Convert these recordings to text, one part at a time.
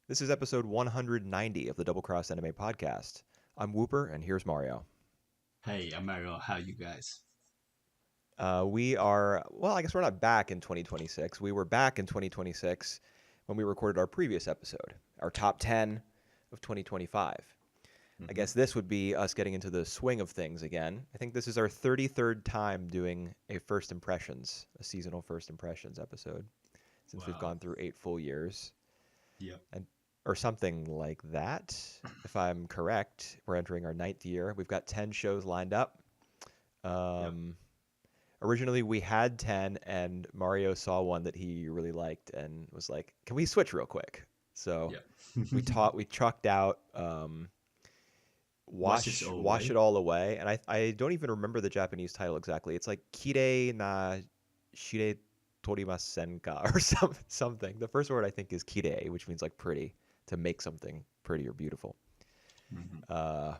This is episode 190 of the Double Cross Anime Podcast. I'm Whooper, and here's Mario. Hey, I'm Mario. How you guys? I guess we're not back in 2026. We were back in 2026 when we recorded our previous episode, our top 10 of 2025. I hmm guess this would be us getting into the swing of things again. I think this is our 33rd time doing a seasonal first impressions episode, since we've Wow. gone through 8 full years. Yep. And or something like that. If I'm correct, we're entering our ninth year. We've got 10 shows lined up. Yep. Um, Originally, we had 10, and Mario saw one that he really liked and was like, "Can we switch real quick?" So Yep. we trucked out Watch this Wash all Wash It way. All Away, and I don't even remember the Japanese title exactly. It's like Kirei na Shire Torimasenka or something. The first word I think is kirei, which means like pretty, to make something pretty or beautiful. hmm Uh,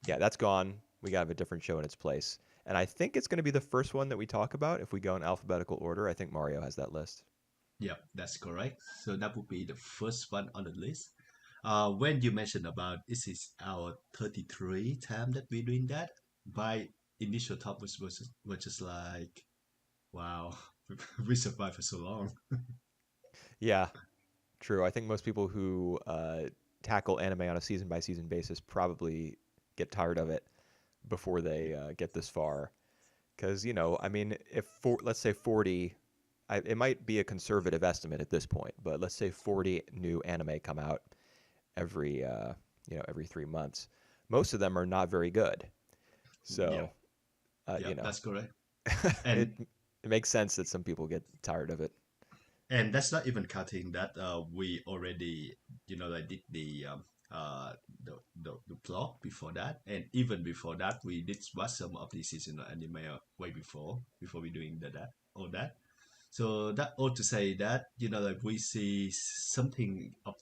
yeah, that's gone. We got to have a different show in its place. And I think it's going to be the first one that we talk about if we go in alphabetical order. I think Mario has that list. Yep, that's correct. So that would be the first one on the list. When you mentioned about this is our 33 time that we're doing that, my initial thought was just like, wow, we survived for so long. Yeah, true. I think most people who tackle anime on a season by season basis probably get tired of it before they get this far. Because, I mean, let's say 40, it might be a conservative estimate at this point, but let's say 40 new anime come out every, every 3 months. Most of them are not very good. Yep, So, uh, you yep, know, that's correct. it And it makes sense that some people get tired of it. and that's not even counting that we already like did uh the plot before that, and even before that we did watch some of the seasonal anime way before we doing that all that. So that ought to say that like we see something of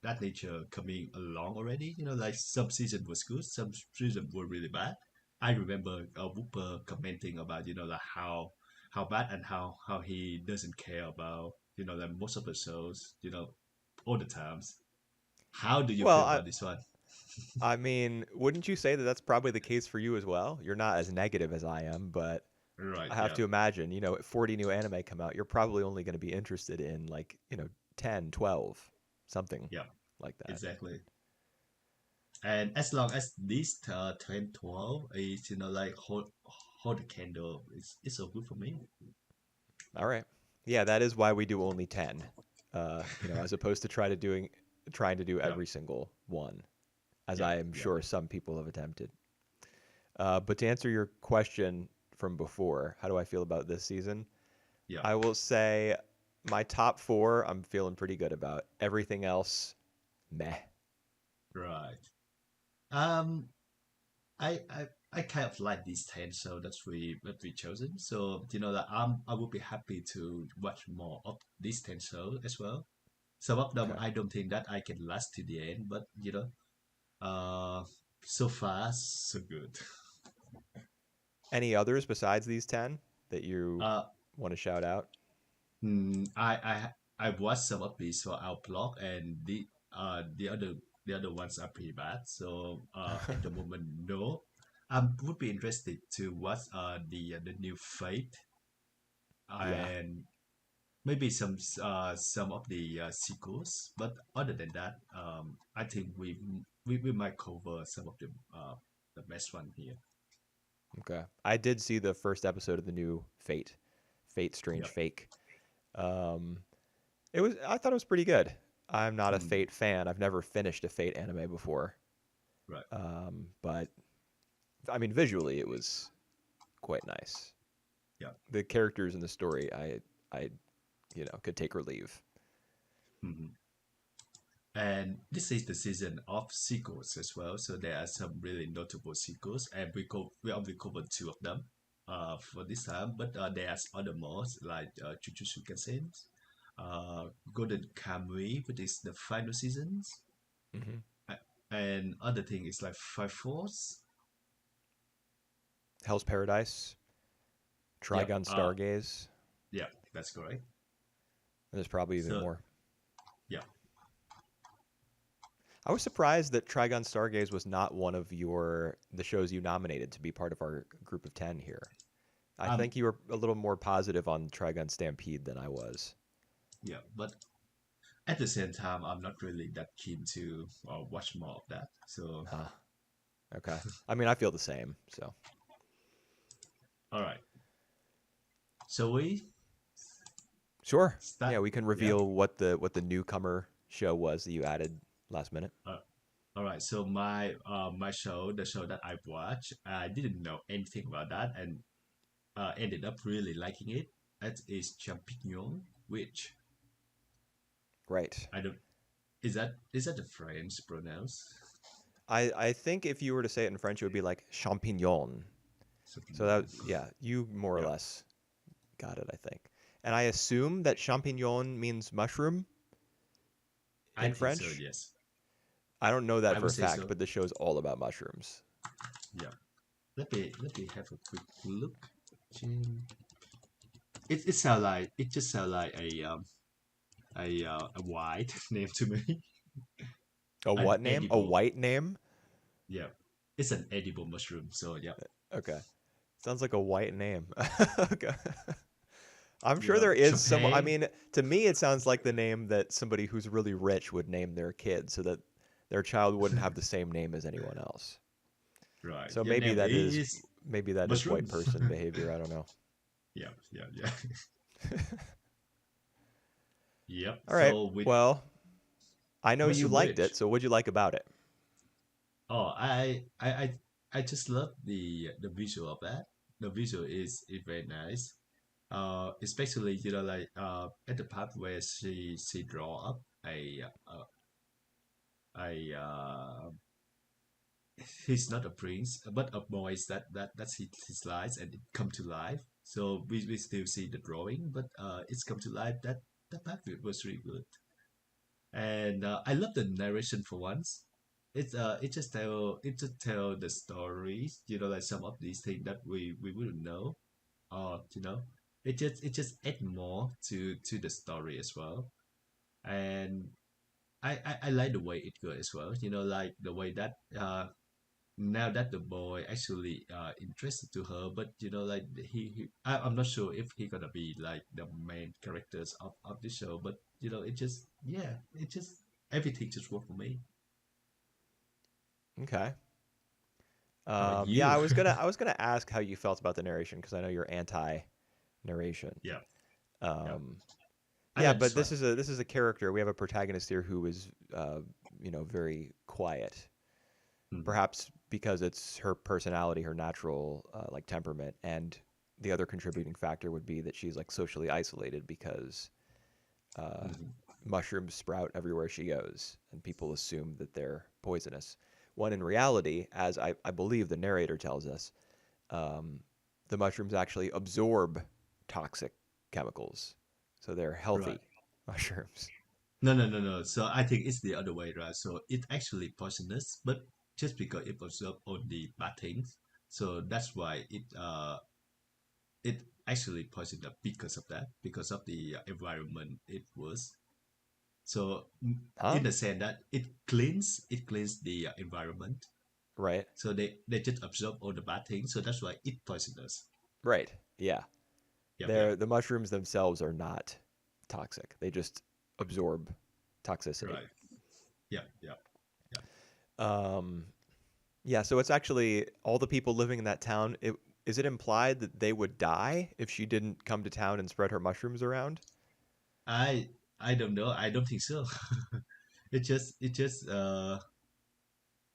that nature coming along already. Like some season was good, some season were really bad. I remember Whooper commenting about like how bad and how he doesn't care about like most of the shows all the times. How do you Well, feel I about this one? I mean, wouldn't you say that that's probably the case for you as well? You're not as negative as I am, but Right. I have Yeah. to imagine, if 40 new anime come out, you're probably only going to be interested in like, 10, 12, something Yeah. like that. Exactly. And as long as this 10, 12 is like hold the candle, it's so good for me. All right. Yeah, that is why we do only 10. As opposed to trying to do Yeah. every single one, as Yeah. I am Yeah. sure some people have attempted. But to answer your question from before, how do I feel about this season? Yeah. I will say my top four, I'm feeling pretty good about. Everything else, meh. Right. Um, I kind of like these 10, so that's we chosen. So that I would be happy to watch more of these 10 shows as well. Some of them Okay. I don't think that I can last to the end, but uh, so far so good. Any others besides these 10 that you Uh, want to shout out? I watched some of these for our blog, and the other ones are pretty bad. So at the moment, no. I would be interested to watch the new Fate Yeah. and maybe some of the sequels. But other than that, I think we might cover some of the best one here. Okay. I did see the first episode of the new Fate Strange Yep. Fake. Um, I thought it was pretty good. I'm not a Mm, Fate fan. I've never finished a Fate anime before. right. But I mean, visually, it was quite nice. Yeah. The characters in the story, I, could take or leave. hmm And this is the season of sequels as well. So there are some really notable sequels, and we only covered two of them for this time. But there's other more like Jujutsu Kaisen, Golden Kamuy, which is the final seasons, Hmm. and other thing is like Five Force. Hell's Paradise, Yep. Trigun Stargaze, Yeah, that's correct. and there's probably even So more. yeah. I was surprised that Trigun Stargaze was not one of the shows you nominated to be part of our group of 10 here. I Um, think you were a little more positive on Trigun Stampede than I was. yeah, but at the same time, I'm not really that keen to watch more of that. So, Ah, okay. I mean, I feel the same. So all right. So we sure. start. Yeah, we can Yeah. reveal what the newcomer show was that you added last minute. Uh, all right. So my show, the show that I watched, I didn't know anything about that, and ended up really liking it. That is Champignon Witch. Right. I don't. Is that the French pronounce? I think if you were to say it in French, it would be like champignon. So that Champignon. yeah, you more or Yeah, less got it, I think. And I assume that champignon means mushroom I in think so. French. Yes, I don't know that I for would a say fact, so. but the show's all about mushrooms. Yeah. Let me have a quick look. Chim- it just sound like a white name to me. A An what name? A edible. white name? Yeah. It's an edible mushroom. So yeah. Okay. Sounds like a white name. Okay. I'm sure Yeah. there is some. I Champagne. mean, to me, it sounds like the name that somebody who's really rich would name their kid so that their child wouldn't have the same name as anyone else. Right. So Your name is maybe that is white mushroom. person behavior. I don't know. Yeah. Yeah. Yeah. Yep. All right. So with Well, I know you mushroom liked it. witch. So what'd you like about it? Oh, I just love the visual of that. The visual is very nice. Especially like at the part where she draw up a he's not a prince but a boy that's his life and it come to life. So we still see the drawing, but it's come to life. That part was really good, and I love the narration for once. It just tell the stories. Like some of these things that we wouldn't know, or it just add more to the story as well. And I like the way it goes as well. Like the way that now that the boy actually interested to her, but like I'm not sure if he gonna be like the main characters of the show, but it just everything just worked for me. Okay. How about Yeah, you? I was gonna ask how you felt about the narration because I know you're anti narration. Yeah, yeah. Um, I yeah, like but this this one. is a character. We have a protagonist here who is very quiet. Mhm. Perhaps because it's her personality, her natural like temperament, and the other contributing factor would be that she's like socially isolated because uh, Mhm. mushrooms sprout everywhere she goes, and people assume that they're poisonous. When in reality, as I believe the narrator tells us, um, the mushrooms actually absorb toxic chemicals, so they're Right. healthy mushrooms. No, no, no, no. So I think it's the other way, right? So it actually poisonous, but just because it absorbs only bad things, so that's why it actually poisoned up because of that, because of the environment it was. So Huh? in the sense that it cleans the environment. Right. So they just absorb all the bad things. So that's why it poisonous. Right. Yeah. Yep, yep. The mushrooms themselves are not toxic. They just absorb toxicity. Right. Yep, yep, yep. Um, yeah, so it's actually all the people living in that town. Is it implied that they would die if she didn't come to town and spread her mushrooms around? I I don't know. I don't think so. It just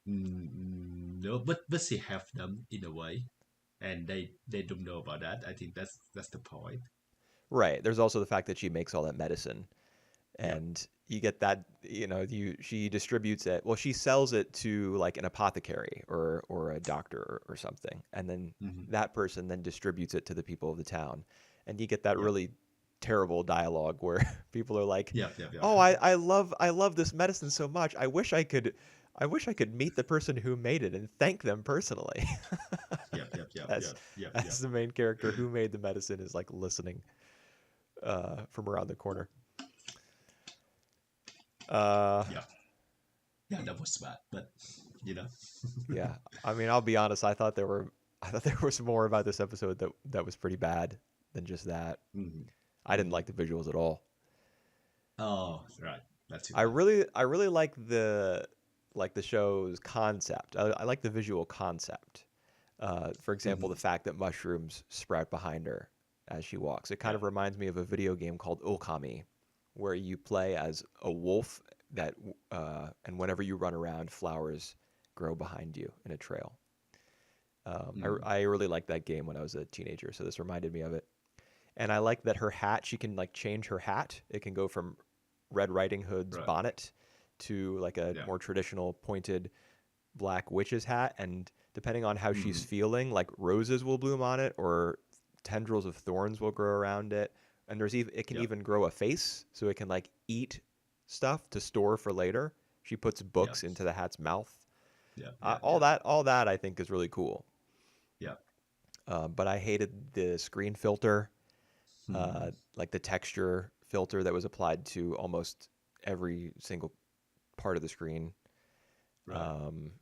no, but she have them in a way, and they don't know about that. I think that's the point. Right. There's also the fact that she makes all that medicine, Yep. and you get that. She distributes it. Well, she sells it to like an apothecary or a doctor or something, and then Hmm. that person then distributes it to the people of the town, and you get that Yep. really terrible dialogue where people are like, Yep. Yep. Yep. "Oh, I love this medicine so much. I wish I could meet the person who made it and thank them personally." Yep. Yep. Yep. as Yep. Yep. as Yep. the main character who made the medicine is like listening from around the corner. Uh, Yep. Yeah, that was bad, but you know. Yeah, I mean, I'll be honest. I thought there was more about this episode that was pretty bad than just that. Mhm. I didn't Mhm. like the visuals at all. Oh, right. That's too bad. I really like the show's concept. I like the visual concept. For example, the Mhm. fact that mushrooms sprout behind her as she walks. It kind Yeah. of reminds me of a video game called Okami, where you play as a wolf and whenever you run around, flowers grow behind you in a trail. Mm. I really liked that game when I was a teenager, so this reminded me of it. And I like that her hat, she can like change her hat. It can go from Red Riding Hood's Right. bonnet to like a Yeah. more traditional pointed black witch's hat. And depending on how she's Mhm. feeling, like roses will bloom on it or tendrils of thorns will grow around it. And it can Yeah. even grow a face, so it can like eat stuff to store for later. She puts Yeah. books into the hat's mouth. Yeah. Yeah. Yeah. All that I think is really cool. Yeah. But I hated the screen filter, Mhm. like the texture filter that was applied to almost every single part of the screen. Right. Um,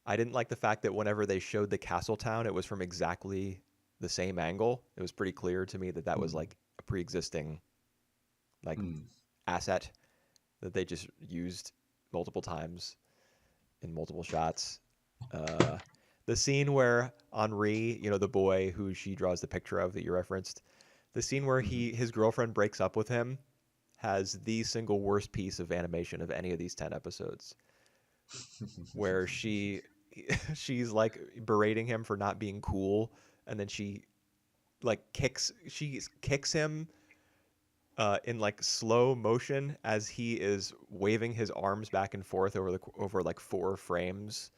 I didn't like the fact that whenever they showed the castle town, it was from exactly the same angle. It was pretty clear to me that that was Mm. like a pre-existing like Mm. asset that they just used multiple times in multiple shots. Uh, the scene where Henri, the boy who she draws the picture of that you referenced, the scene where Mhm. his girlfriend breaks up with him has the single worst piece of animation of any of these 10 episodes, where she's like berating him for not being cool, and then she kicks him in like slow motion as he is waving his arms back and forth over like 4 frames,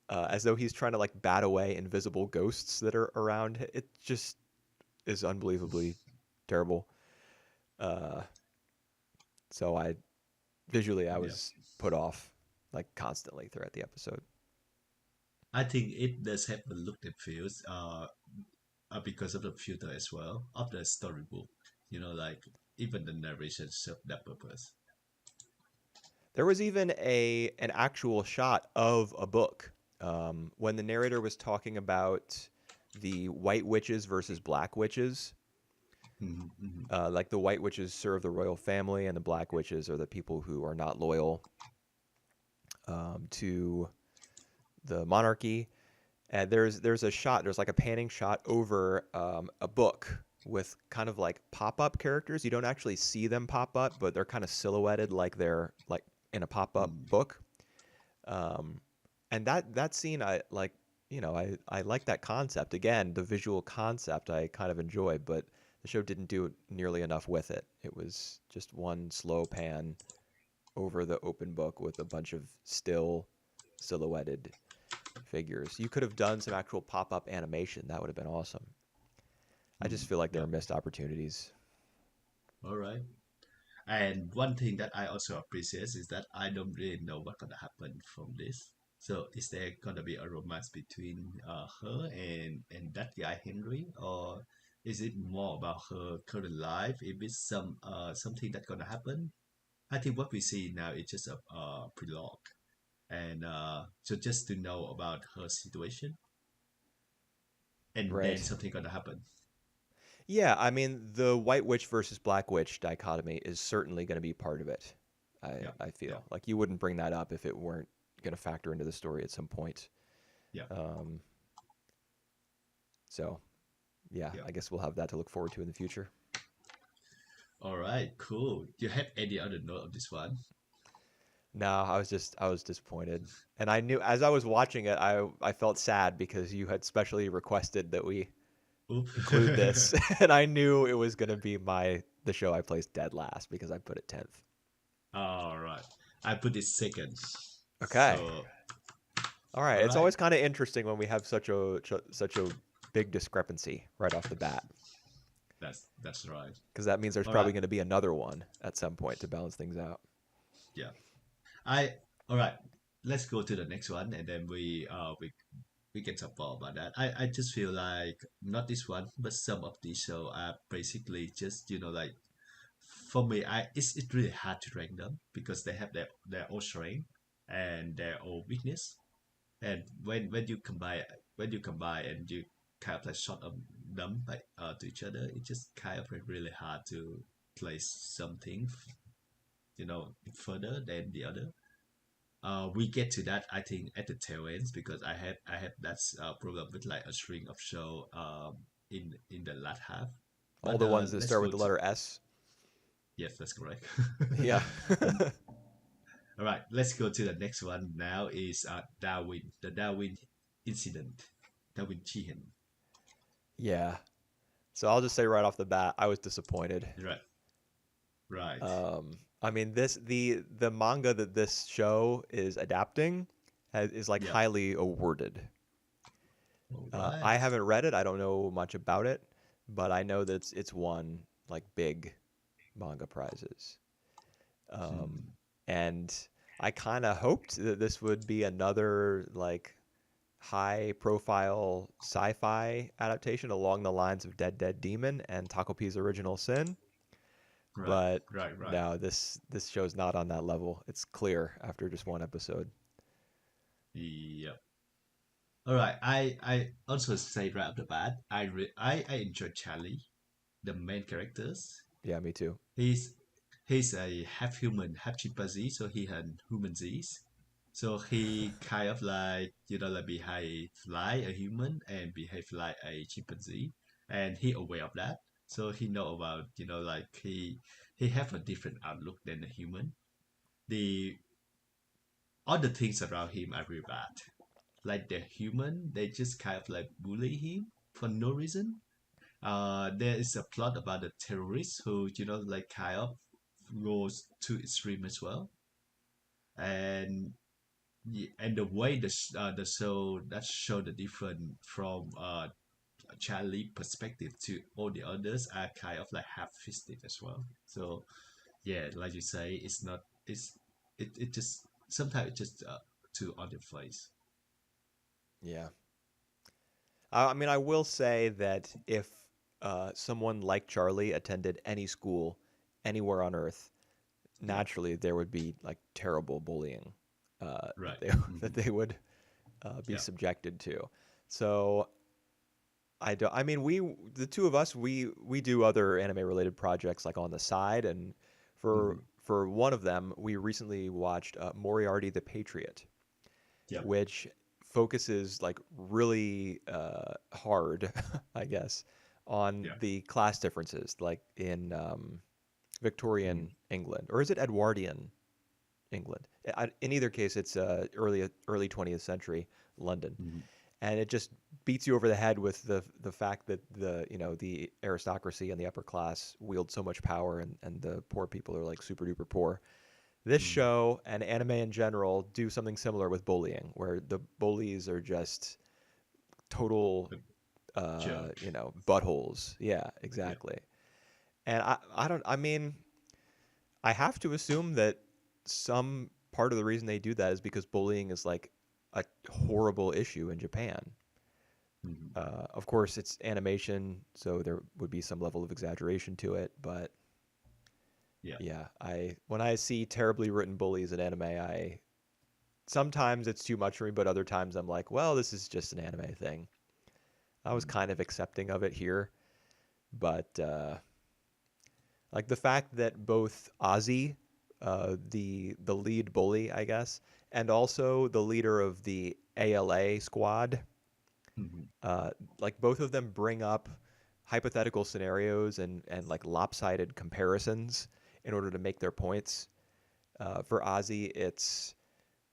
as though he's trying to like bat away invisible ghosts that are around. It just is unbelievably terrible. Uh, so I Yeah. was put off like constantly throughout the episode. I think it does have the look and feels because of the filter as well of the storybook. Like even the narration served that purpose. There was even a an actual shot of a book when the narrator was talking about the white witches versus black witches. Hmm. Hmm. Like the white witches serve the royal family, and the black witches are the people who are not loyal to the monarchy. And there's a shot, there's like a panning shot over a book with kind of like pop up characters. You don't actually see them pop up, but they're kind of silhouetted like they're like in a pop up Mm. book. Um, and that scene, I like that concept. Again, the visual concept I kind of enjoy, but the show didn't do nearly enough with it. It was just one slow pan over the open book with a bunch of still silhouetted figures. You could have done some actual pop up animation. That would have been awesome. I just Mm. feel like there Yeah. are missed opportunities. All right. And one thing that I also appreciate is that I don't really know what's gonna happen from this. So is there gonna be a romance between her and that guy Henry, or is it more about her current life? If it's something that's gonna happen, I think what we see now is just a prologue, and so just to know about her situation, and then Right. something gonna happen. Yeah, I mean, the white witch versus black witch dichotomy is certainly going to be part of it. Yeah, I yeah, feel like you wouldn't bring that up if it weren't going to factor into the story at some point. yeah, Um, so yeah, yeah. I guess we'll have that to look forward to in the future. All right, cool. Do you have any other note of this one? No, I was disappointed, and I knew as I was watching it, I felt sad because you had specially requested that we Oop. include this, and I knew it was going to be the show I placed dead last because I put it 10th. All right. I put it second. Okay. So, All right. all It's right. always kind of interesting when we have such a big discrepancy right off the bat, That's right. because that means there's All probably right. going to be another one at some point to balance things out. Yeah. I all right. Let's go to the next one, and then we can talk more about that. I just feel like not this one, but some of these show are basically just like for me. It's really hard to rank them because they have their own strength. and their own weakness. And when you combine and you kind of like shot them like to each other, it's just kind of like really hard to place something further than the other. We get to that I think at the tail ends because I had that problem with like a string of show in the last half. All But the ones that let's start go with the to letter S. yes, that's correct. Yeah. All right, let's go to the next one. Now is the Darwin incident, Darwin Chihen. Yeah. So I'll just say right off the bat, I was disappointed. Right, right. I mean, the manga that this show is adapting is like Yeah. highly awarded. All I right. haven't read it. I don't know much about it, but I know that it's won like big manga prizes. Um, Hmm. and I kind of hoped that this would be another like high profile sci-fi adaptation along the lines of Dead Dead Demon and Takopi's Original Sin, Right, but right, right. no, this show's not on that level. It's clear after just one episode. Yeah. All right. I also say right off the bat, I enjoy Charlie, the main characters. Yeah, me too. He's he's a half human, half chimpanzee, so he had human disease. So he kind of like like behave like a human and behave like a chimpanzee, and he aware of that. So he know about like he have a different outlook than a human. The other things around him are really bad. Like the human, they just kind of like bully him for no reason. There is a plot about the terrorists who like kind of goes to extreme as well, and and the way the show that show the different from Charlie perspective to all the others are kind of like half-fisted as well. So yeah, like you say, it's not it just sometimes it's just too on the face. Yeah. I mean, I will say that if someone like Charlie attended any school anywhere on Earth, Yeah, naturally there would be like terrible bullying that right. they that Hmm. they would be Yeah. subjected to. So I don't. I mean, the two of us, we do other anime related projects like on the side, and Hmm. for one of them, we recently watched Moriarty the Patriot, Yeah. which focuses like really hard, I guess, on Yeah. the class differences, like in Hmm. Victorian England, or is it Edwardian England? In either case, it's early 20th century London, Hmm. and it just beats you over the head with the fact that the aristocracy and the upper class wield so much power, and the poor people are like super duper poor. This Hmm. show and anime in general do something similar with bullying, where the bullies are just total, A joke. buttholes. Yeah, Yeah. exactly. And I don't, I mean, I have to assume that some part of the reason they do that is because bullying is like a horrible issue in Japan. Hmm. Of course, it's animation, so there would be some level of exaggeration to it. But Yeah. yeah, I when I see terribly written bullies in anime, I sometimes it's too much for me, but other times I'm like, well, this is just an anime thing. I was Hmm. kind of accepting of it here, but like the fact that both Ozzy, the lead bully, I guess, and also the leader of the ALA squad, Hmm. uh, like both of them bring up hypothetical scenarios and like lopsided comparisons in order to make their points. For Ozzy, it's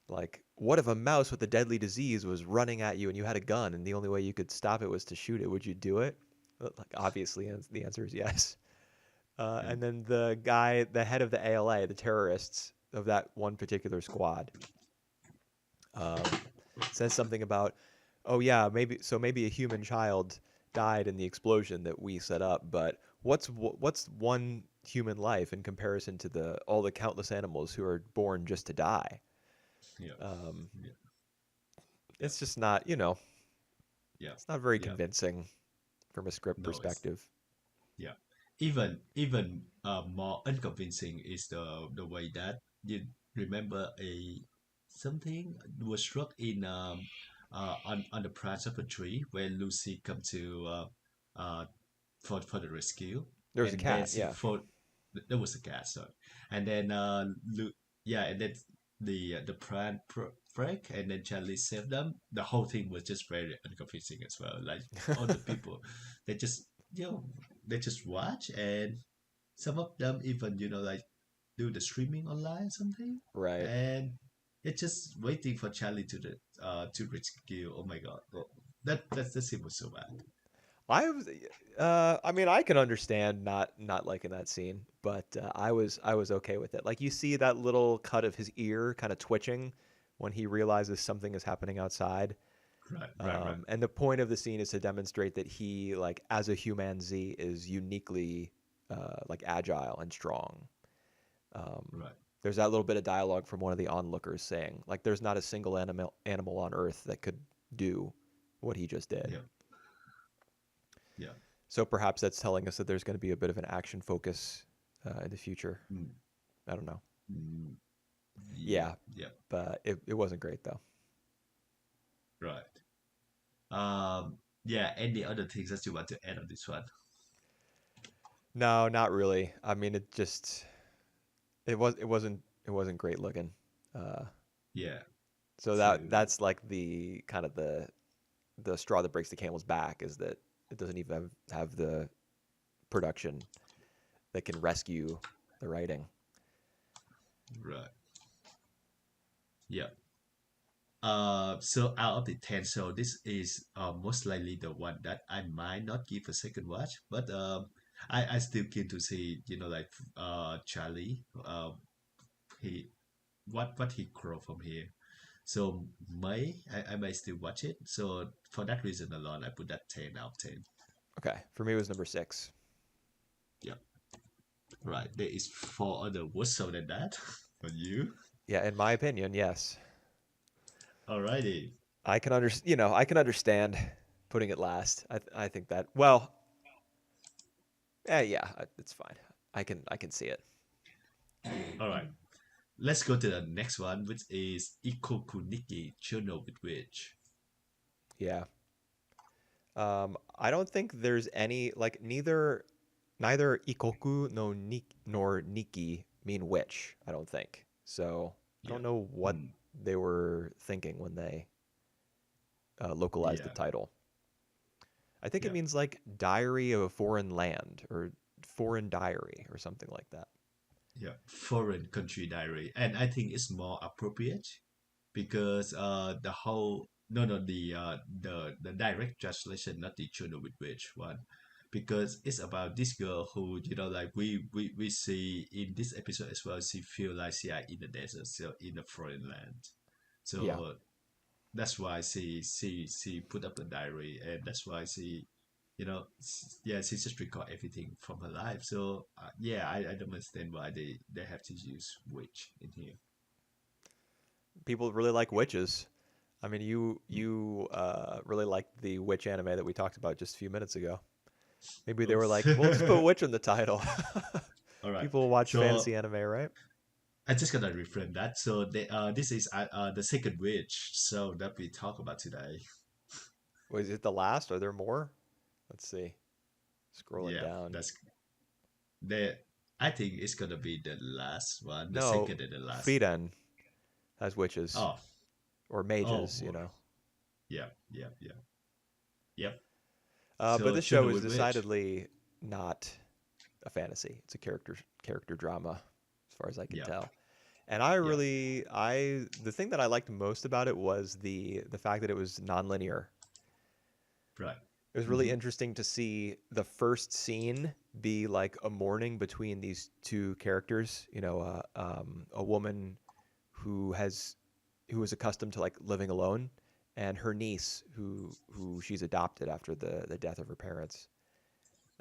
like, what if a mouse with a deadly disease was running at you and you had a gun and the only way you could stop it was to shoot it? Would you do it? Like, obviously, the answer is yes. Yeah. And then the guy, the head of the ALA, the terrorists of that one particular squad, um, says something about, oh yeah, maybe a human child died in the explosion that we set up, but what's one human life in comparison to the all the countless animals who are born just to die? Yeah. Um, Yeah. Yeah. it's just not, Yeah. it's not very Yeah. convincing from a script No, it's perspective. yeah. Even more unconvincing is the way that you remember a something was struck in on the branch of a tree when Lucy come to uh, for the rescue, There was a and then cat. she Yeah. for there was a cat, sorry, and then yeah, and then the plant break, and then Charlie saved them. The whole thing was just very unconvincing as well. Like all the people, they just you know they just watch, and some of them even like do the streaming online or something, Right. and it's just waiting for Charlie to rescue. Oh my god, that scene was so bad. I was, I mean, I can understand not liking that scene, but I was okay with it. Like you see that little cut of his ear kind of twitching when he realizes something is happening outside. Right, right, right. And the point of the scene is to demonstrate that he, like, as a human Z, is uniquely like agile and strong. Um, Right. there's that little bit of dialogue from one of the onlookers saying, like, there's not a single animal on Earth that could do what he just did. Yeah. Yeah. So perhaps that's telling us that there's going to be a bit of an action focus in the future. Mm, I don't know. mm, yeah. Yeah, Yeah. but it wasn't great though. Right. Yeah. Any other things that you want to add on this one? No, not really. I mean, it wasn't great looking. Uh, Yeah. so that To that's like the kind of the straw that breaks the camel's back is that it doesn't even have the production that can rescue the writing. right. Yeah. So out of the 10, so this is most likely the one that I might not give a second watch, but I still keen to see, like Charlie, he what he grow from here. So I might still watch it. So for that reason alone, I put that 10 out of 10. Okay, for me it was number 6. Yeah, right. There is four other worse so than that for you. Yeah, in my opinion, yes. Alrighty. I can understand putting it last. I think that well, yeah, it's fine. I can see it. All right. Let's go to the next one, which is Ikoku Nikki, Chono with Witch. Yeah. I don't think there's any like neither Ikoku no nor Nikki mean witch. I don't think so. I Yeah. don't know what Hmm. they were thinking when they localized the Yeah. title. I think it Yeah. means like diary of a foreign land or foreign diary or something like that. Yeah. Foreign country diary. And I think it's more appropriate because the whole no no the direct translation, not the Chono with Witch one. Because it's about this girl who, like we see in this episode as well, she feel like she are in the desert, so in a foreign land. Yeah. So that's why she put up a diary, and that's why yeah, she just record everything from her life. So yeah, I don't understand why they have to use witch in here. People really like witches. I mean, you really liked the witch anime that we talked about just a few minutes ago. Maybe they were Oops. like, "We'll just put witch in the title." All right. People watch So fantasy anime, right? I just gotta reframe that. So this is the second witch. So that we talk about today. Was it the last? Are there more? Let's see. Scrolling Yeah, down. that's the. I think it's gonna be the last one, the No, second and the last. Frieren has witches Oh, or oh, mages, you know. yeah, yeah, yeah, yep. But So this show Children is with Witch. decidedly not a fantasy. It's a character drama, as far as I can Yeah, tell. And yeah, the thing that I liked most about it was the fact that it was nonlinear. right. It was really Mm-hmm. interesting to see the first scene be like a morning between these two characters. A woman who has who is accustomed to like living alone, and her niece who she's adopted after the death of her parents.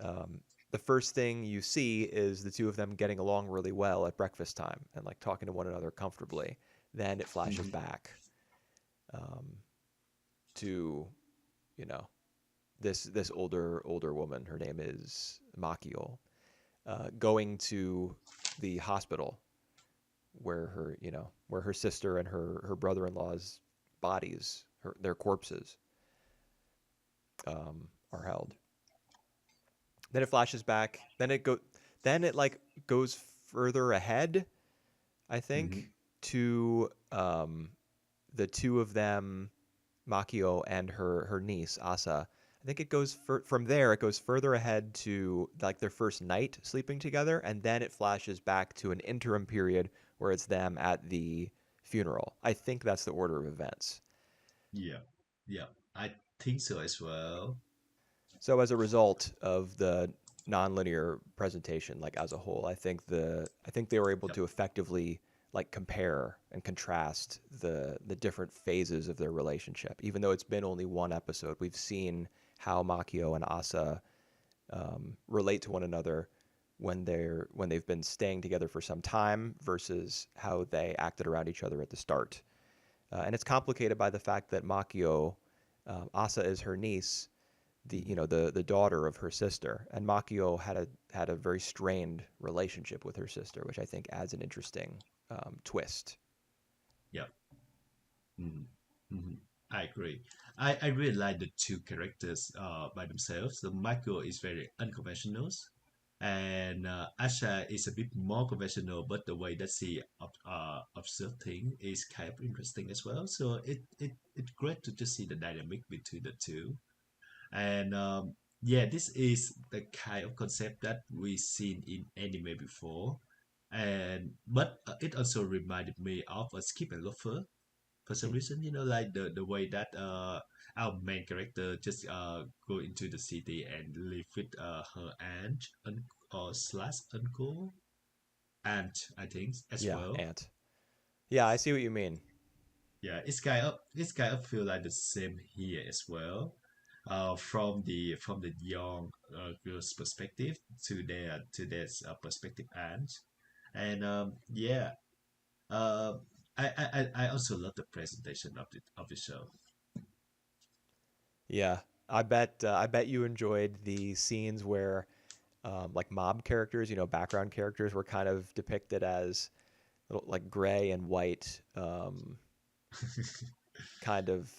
Um, the first thing you see is the two of them getting along really well at breakfast time and like talking to one another comfortably. Then it flashes Mm-hmm. back um, to you know this older woman. Her name is Makio, going to the hospital where her sister and her brother-in-law's bodies, their corpses, are held. Then it flashes back. Then it like goes further ahead, I Mm-hmm. think, to the two of them, Makio and her niece Asa. I think it goes from there. It goes further ahead to like their first night sleeping together, and then it flashes back to an interim period where it's them at the funeral. I think that's the order of events. Yeah, yeah, I think so as well. So as a result of the nonlinear presentation, like as a whole, I think they were able Yep. to effectively like compare and contrast the different phases of their relationship. Even though it's been only one episode, we've seen how Makio and Asa relate to one another when they've been staying together for some time versus how they acted around each other at the start. And it's complicated by the fact that Makio, Asa is her niece, Mhm. the daughter of her sister, and Makio had a very strained relationship with her sister, which I think adds an interesting twist. Yep. Mhm. Mhm. I agree. I really like the two characters by themselves. The Michael is very unconventional, and Asha is a bit more conventional, but the way that she observes things is kind of interesting as well. So it's great to just see the dynamic between the two. And yeah, this is the kind of concept that we've seen in anime before. And but it also reminded me of a Skip and Loafer for some Hmm. reason, like the way that our main character just go into the city and live with her aunt or slash uncle aunt, I think, as Yeah, well. Ant. Yeah, I see what you mean. Yeah, it's kind of feel like the same here as well. From the young girl's perspective to their perspective aunt, and yeah, uh, I also love the presentation of the show. Yeah, I bet you enjoyed the scenes where like mob characters, background characters were kind of depicted as little like gray and white, kind of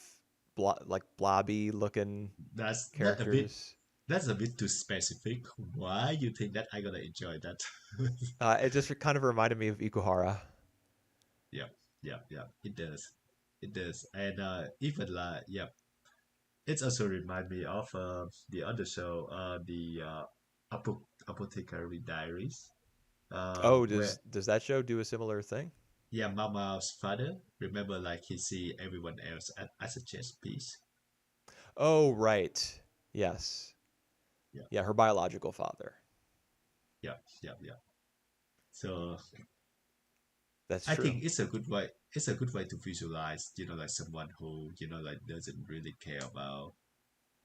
like blobby looking That's not a bit. characters. That's a bit too specific. Why you think that I gonna enjoy that? It just kind of reminded me of Ikuhara. Yeah, yeah, yeah. It does, it does, and even like yeah, it's also remind me of the other show, the Apothecary Diaries, Oh, where does that show do a similar thing? yeah, Mama's father. Remember, like he see everyone else as a chess piece. Oh, right. Yes. Yeah, Yeah, her biological father. yeah, yeah, yeah. So That's I true. think it's a good way. It's a good way to visualize, like someone who, like doesn't really care about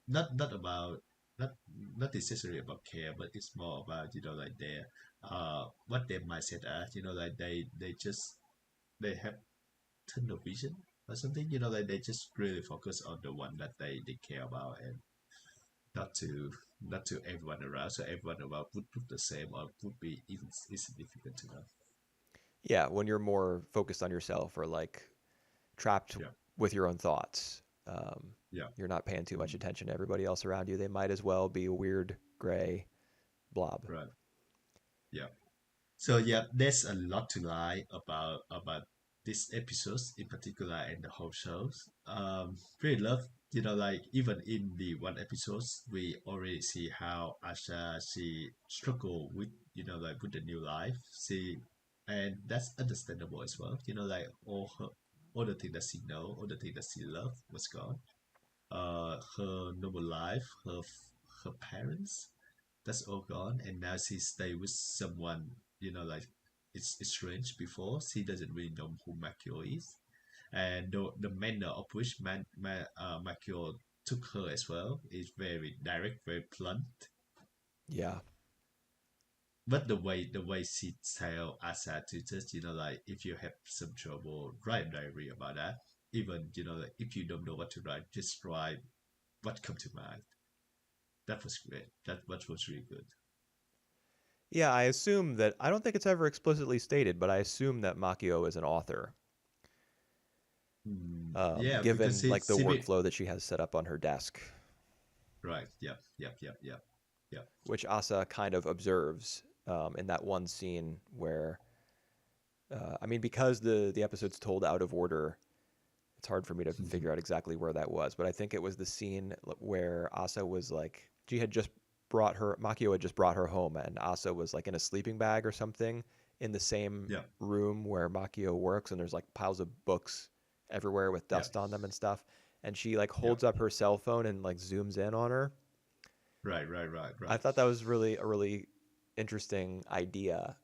not about not not necessarily about care, but it's more about like their what their mindset are. Like they have tunnel vision or something. Like they just really focus on the one that they care about and not to not to everyone around. So everyone around would look the same or would be insignificant to them. Yeah, when you're more focused on yourself or like trapped Yeah, with your own thoughts, yeah, you're not paying too much mhm, attention to everybody else around you. They might as well be a weird gray blob. right, yeah. So yeah, there's a lot to lie about these episodes in particular and the whole shows. Really love, like even in the one episodes, we already see how Asha she struggle with like with the new life. And that's understandable as well. Like all the things that she know, all the things that she love was gone. Her normal life, her parents, that's all gone, and now she stay with someone, like it's strange. Before she doesn't really know who Makio is, and the manner of which Makio took her as well is very direct, very blunt. Yeah. But the way she tell Asa to just like if you have some trouble, write a diary about that. Even like, if you don't know what to write, just write what come to mind. That was great. That was really good. Yeah, I assume that I don't think it's ever explicitly stated, but I assume that Makio is an author, Yeah, because given like the it's a bit workflow that she has set up on her desk, right. Yep, yep, yep, yep, yep. which Asa kind of observes in that one scene where, I mean, because the episode's told out of order, it's hard for me to figure out exactly where that was, but I think it was the scene where Asa was like, she had just brought her, Makio had just brought her home, and Asa was like in a sleeping bag or something in the same Yep, room where Makio works, and there's like piles of books everywhere with yep, dust on them and stuff. And she like yep. holds up her cell phone and like zooms in on her. Right, right, right, I right. thought that was really a really interesting idea.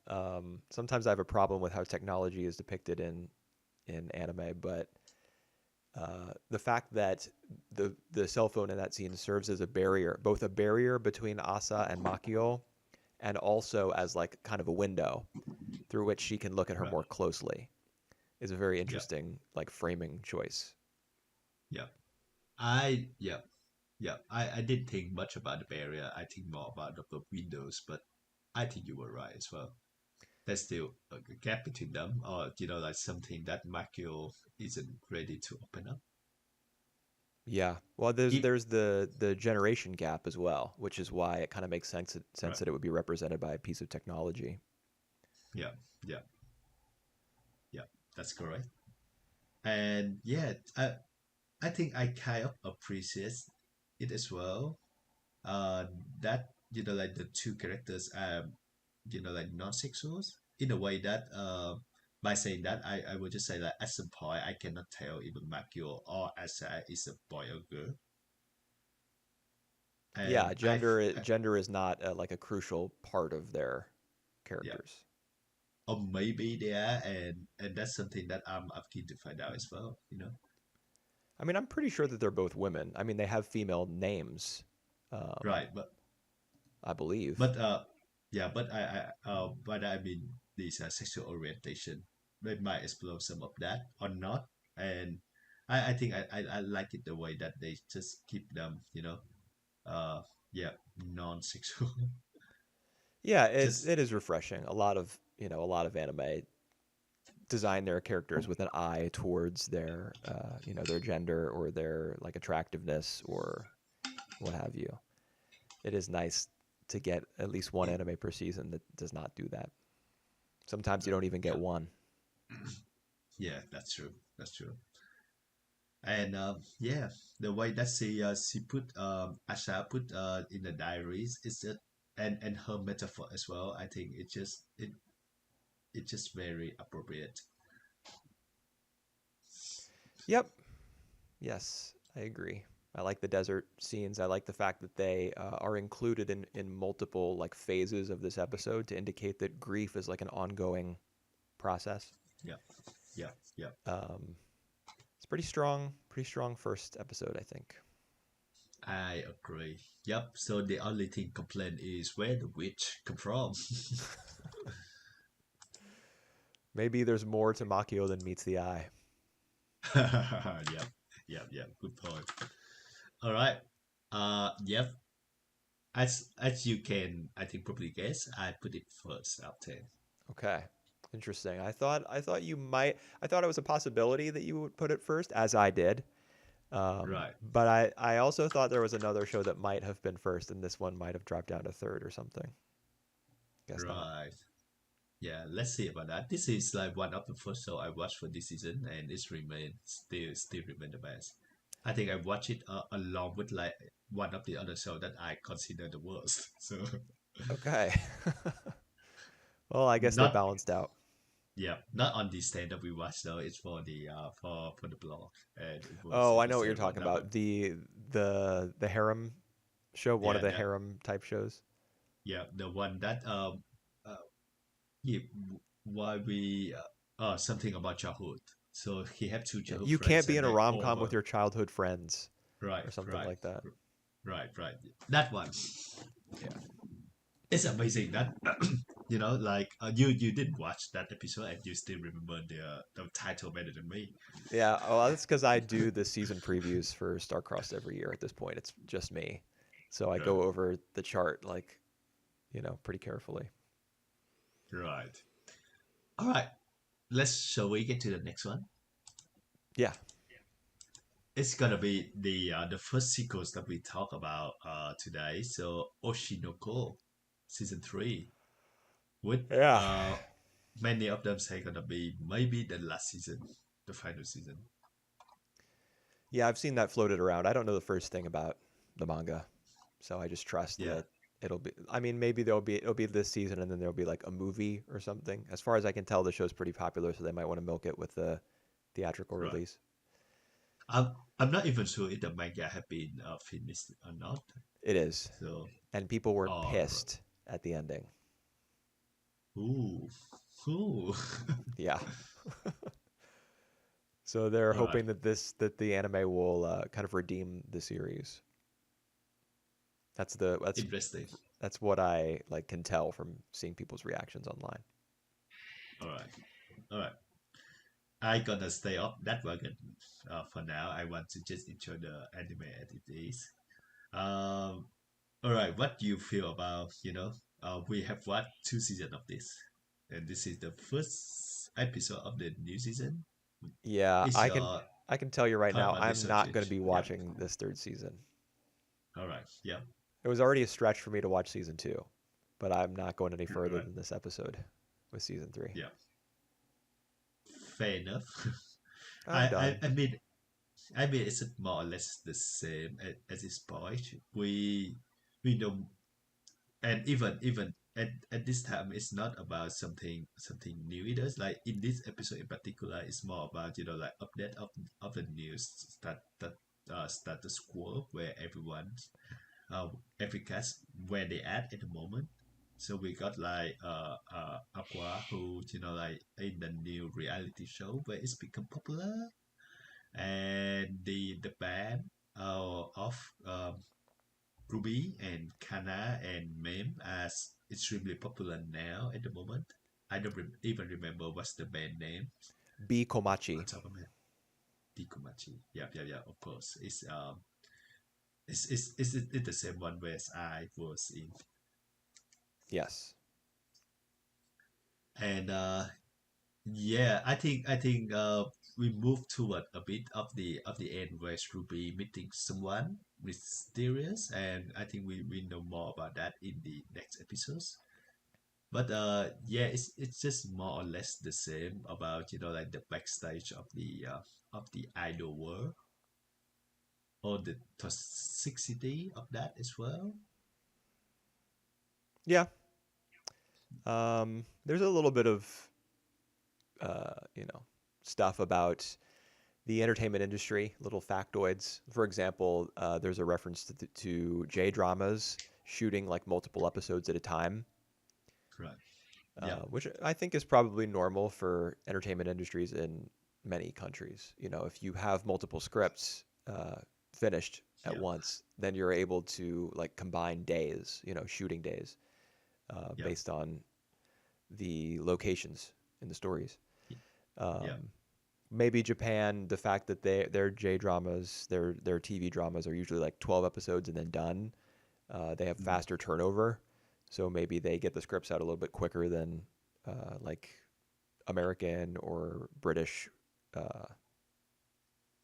Sometimes I have a problem with how technology is depicted in anime, but the fact that the cell phone in that scene serves as a barrier, both a barrier between Asa and Makio, and also as like kind of a window through which she can look at her Right. more closely, is a very Yep, interesting like framing choice. yep. Yep, yep. I didn't think much about the barrier. I think more about the windows, but I think you were right as well. There's still a gap between them, or like something that Makio isn't ready to open up. Yeah, well, there's If there's the generation gap as well, which is why it kind of makes sense right, that it would be represented by a piece of technology. yeah, yeah, yeah, that's correct. And yeah, I think I kind of appreciate it as well. That like the two characters are like non-sexuals in a way that by saying that I would just say that at some point I cannot tell even Makio or Asa is a boy or girl, Yeah, and gender is not like a crucial part of their yeah, characters. or maybe they are, and that's something that I'm keen to find out as well. I mean, I'm pretty sure that they're both women. I mean, they have female names, um, Right, I believe. but yeah, but I mean this sexual orientation. They might explore some of that or not, and I think I like it the way that they just keep them, uh, yeah, non-sexual. Yeah, Just it is refreshing. A lot of anime design their characters with an eye towards their their gender or their like attractiveness or what have you. It is nice to get at least one anime per season that does not do that. Sometimes you don't even get yeah, one. yeah, that's true. That's true. And yeah, the way that she put Asha put in the diaries is that and her metaphor as well. I think it's just very appropriate. Yep. Yes, I agree. I like the desert scenes. I like the fact that they are included in multiple like phases of this episode to indicate that grief is like an ongoing process. Yeah, yeah, yeah. Um, it's pretty strong first episode, I think. I agree. Yep. So the only thing complaint is where the witch come from. Maybe there's more to Makio than meets the eye. Yep. Yep. Yep. Good point. All right. Yep. As you can, I think probably guess, I put it first out 10. Okay. Interesting. I thought it was a possibility that you would put it first, as I did. Right. But I also thought there was another show that might have been first, and this one might have dropped down to third or something. Guess not. Right. Yeah. Let's see about that. This is like one of the first show I watched for this season, and it's remain still remain the best. I think I watched it along with like one of the other show that I consider the worst. So Okay. Well, I guess they're not balanced out. yeah, not on the stand that we watched though. It's for the for the blog, and it was Oh, it I know was what you're a talking one-up. about. The harem show, one of Yeah, the harem type shows. the one that yeah, why we something about childhood. So he have two Yeah, childhood you can't friends, be and in a they rom com over with your childhood friends right, or something right, like that. right. That one. Yeah, it's amazing that like you didn't watch that episode and you still remember the title better than me. Yeah, well, that's because I do the season previews for Starcrossed every year at this point. It's just me. So I Right. go over the chart, like, pretty carefully. Right. All right. Shall we get to the next one? Yeah. It's gonna be the first sequels that we talk about today. So Oshinoko, season three, with Yeah. many of them say gonna be maybe the last season, the final season. Yeah, I've seen that floated around. I don't know the first thing about the manga, so I just trust Yeah. that it'll be. I mean, maybe it'll be this season, and then there'll be like a movie or something. As far as I can tell, the show's pretty popular, so they might want to milk it with the theatrical Right. release. I'm not even sure if the manga have been finished or not. It is, So, and people were all right. pissed at the ending. Ooh, ooh. Yeah, so they're All right. hoping that the anime will kind of redeem the series. That's the Interesting. that's what I like can tell from seeing people's reactions online. All right. All right. I gonna stay off that wagon for now. I want to just enjoy the anime as it is. Um, all right. What do you feel about we have watched two seasons of this, and this is the first episode of the new season. Yeah, Is your I can tell you right thought now, about this I'm not going to subject? be Yeah. watching this third season. All right. Yeah. It was already a stretch for me to watch season two, but I'm not going any All further right. than this episode with season three. Yeah. Fair enough. I'm I done. I mean it's more or less the same as this point. We know, and even at this time, it's not about something new. It is like in this episode in particular, it's more about like update of the news status quo where uh every cast where they at the moment. So we got like Aqua, who like in the new reality show where it's become popular, and the band of Ruby and Kana and Meme as extremely popular now at the moment. I don't even remember what's the band name B on Komachi. top of my head. Dikumachi. Yeah, yeah, yeah. Of course, it's the same one where I was in, Yes. and yeah, I think we move toward a bit of the end where Ruby meeting someone mysterious, and I think we know more about that in the next episodes. But yeah, it's just more or less the same about like the backstage of the idol world, or the toxicity of that as well. Yeah. There's a little bit of stuff about the entertainment industry, little factoids. For example, there's a reference to J dramas shooting like multiple episodes at a time, Right. Yeah. which I think is probably normal for entertainment industries in many countries. You know, if you have multiple scripts finished at Yeah. once, then you're able to like combine days, shooting days Yeah. based on the locations in the stories. Yeah. Um, Maybe Japan, the fact that their J dramas, their TV dramas are usually like 12 episodes and then done. They have Mm. faster turnover, so maybe they get the scripts out a little bit quicker than like American or British uh,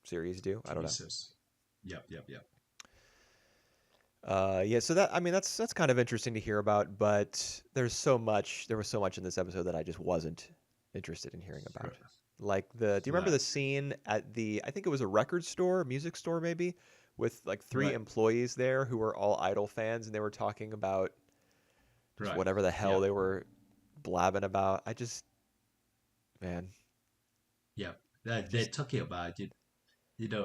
series do. I don't TV know. shows. Yep. Yep. Yep. Yeah, so that I mean that's kind of interesting to hear about, but there was so much in this episode that I just wasn't interested in hearing about. Like do you remember Right. the scene at I think it was a record store, music store maybe, with like three Right. employees there who were all Idol fans and they were talking about just Right. whatever the hell Yep. they were blabbing about. I just, man, Yep. They're just talking about it.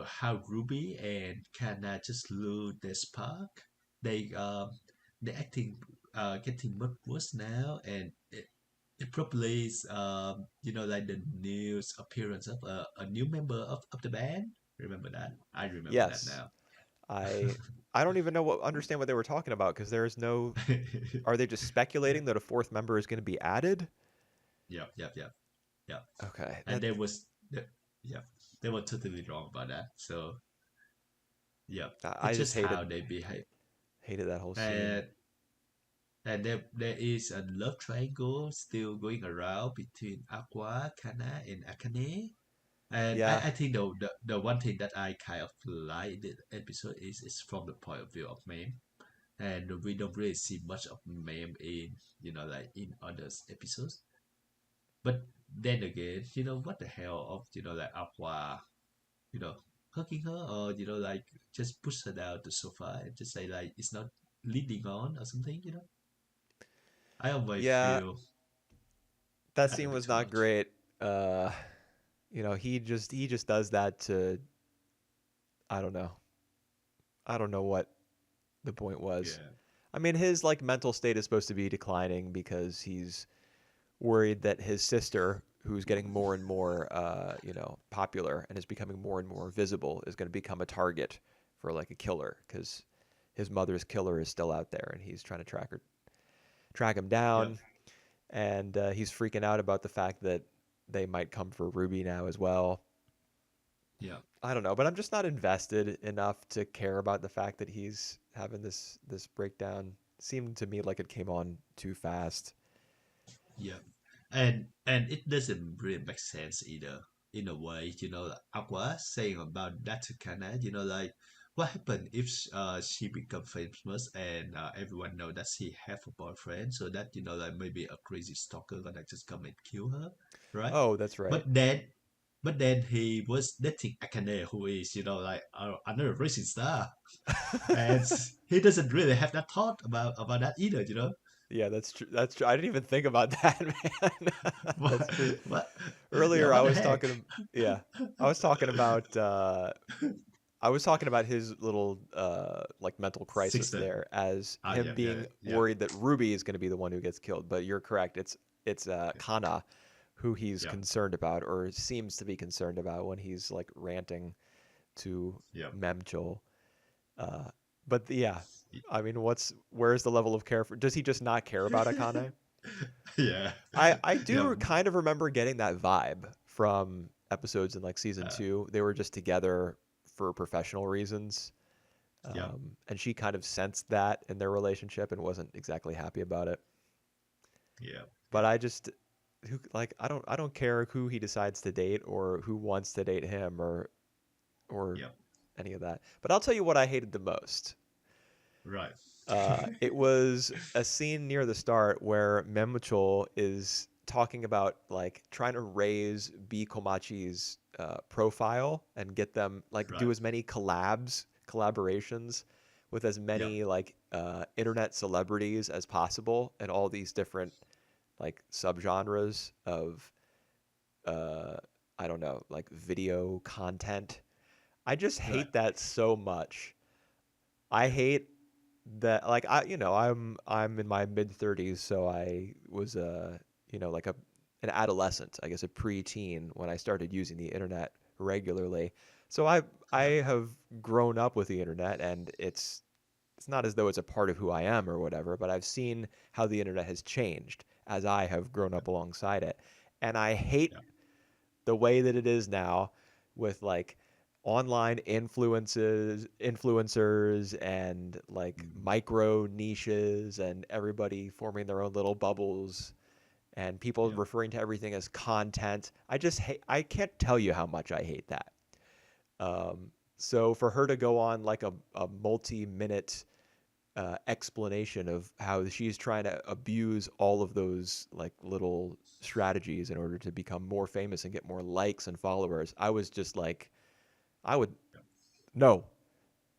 How Ruby and Kana just lose their spark. They they acting getting much worse now, and it probably is like the news appearance of a new member of the band. Remember that? I remember that yes. now. I I don't even know what understand what they were talking about because there is no. Are they just speculating that a fourth member is going to be added? Yep, yep, yep, yep. Okay, And there was yeah, they were totally wrong about that. So yeah, I it's just just how they behave. hated that whole scene. And And there is a love triangle still going around between Aqua, Kana, and Akane. And Yeah, I think the one thing that I kind of like in the episode is from the point of view of meme. And we don't really see much of meme in, like in others episodes. But then again, what the hell of, like Aqua, you know, hugging her or, like just push her down to sofa and just say like it's not leading on or something. I always yeah. feel That a little scene bit was too not much. great. He just does that to I don't know. I don't know what the point was. Yeah. I mean, his like mental state is supposed to be declining because he's worried that his sister, who's getting more and more, popular and is becoming more and more visible, is going to become a target for like a killer because his mother's killer is still out there and he's trying to track him Yep. down. And he's freaking out about the fact that they might come for Ruby now as well. Yep. I don't know, but I'm just not invested enough to care about the fact that he's having this breakdown. Seemed to me like it came on too fast. Yep. And it doesn't really make sense either. In a way, like Aqua saying about that to Kana, like what happened if she become famous and everyone know that she have a boyfriend, so that like maybe a crazy stalker gonna just come and kill her, right? Oh, that's right. But then But then he was dating Akane, who is, like another racing star. And he doesn't really have that thought about that either. Yeah, that's true. That's true. I didn't even think about that, man. That's What, true. what, yeah, Earlier, I what the was heck? talking. Yeah, I was talking about. I was talking about his little like mental crisis Sister. there as Ah, him yeah, yeah, being yeah, worried that Ruby is going to be the one who gets killed. But you're correct. It's Kana who he's yeah, concerned about or seems to be concerned about when he's like ranting to yeah, Memchel. Uh, yeah, I mean, where's the level of care for? Does he just not care about Akane? yeah, I yeah, do kind of remember getting that vibe from episodes in like season uh, 2. They were just together for professional reasons, yeah, and she kind of sensed that in their relationship and wasn't exactly happy about it. yeah, But I just who like I don't care who he decides to date or who wants to date him or yeah, any of that. But I'll tell you what I hated the most. right. It was a scene near the start where Memuchol is talking about like trying to raise B Komachi's profile and get them like do Right. as many collaborations with as Yeah, many like internet celebrities as possible and all these different like subgenres of uh, I don't know, like video content. I just right. hate that so much. I Yeah, hate that like I'm in my mid 30s, so I was like an adolescent, I guess a preteen when I started using the internet regularly. So I yeah, have grown up with the internet and it's not as though it's a part of who I am or whatever, but I've seen how the internet has changed as I have grown up alongside it. And I hate yeah, the way that it is now with like online influencers and like mm, micro niches and everybody forming their own little bubbles and people yeah, referring to everything as content. I can't tell you how much I hate that. So for her to go on like a multi-minute explanation of how she's trying to abuse all of those like little strategies in order to become more famous and get more likes and followers. I was just like, I would no,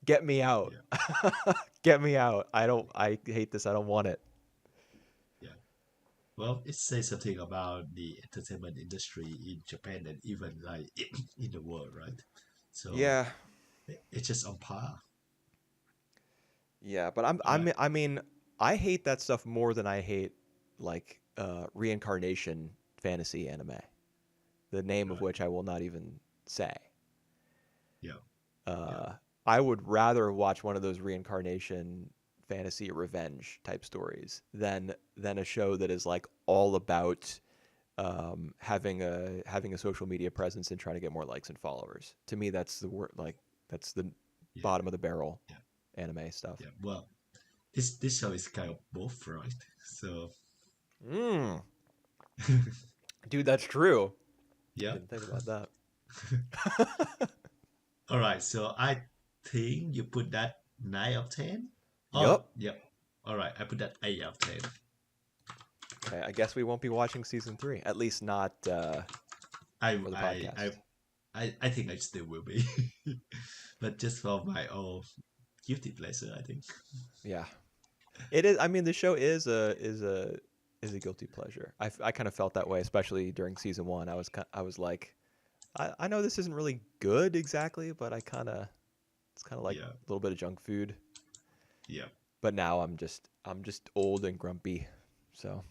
get me out, yeah, get me out. I hate this. I don't want it. yeah. Well, it says something about the entertainment industry in Japan and even like in the world, right? So Yeah, it's just on par, yeah, but right? I mean, I hate that stuff more than I hate like reincarnation fantasy anime, the name of Right. which I will not even say. Yeah. Yeah. Uh, I would rather watch one of those reincarnation fantasy revenge type stories than a show that is like all about having a social media presence and trying to get more likes and followers. To me, that's the word like that's the Yeah. bottom of the barrel Yeah. anime stuff. Yeah. Well. this show is kind of both, right? So Mm, dude, that's true. yeah. Didn't think about that. All right. So I think you put that 9 of 10. Oh, Yup. yep. All right. I put that 8 of 10. Okay, I guess we won't be watching season three. At least not I for the I I podcast. I think I still will be, but just for my own guilty pleasure, I think. Yeah, it is. I mean, the show is a guilty pleasure. I kind of felt that way, especially during season one. I was like, I know this isn't really good exactly, but it's kind of like Yeah. a little bit of junk food. Yeah. But now I'm just old and grumpy. So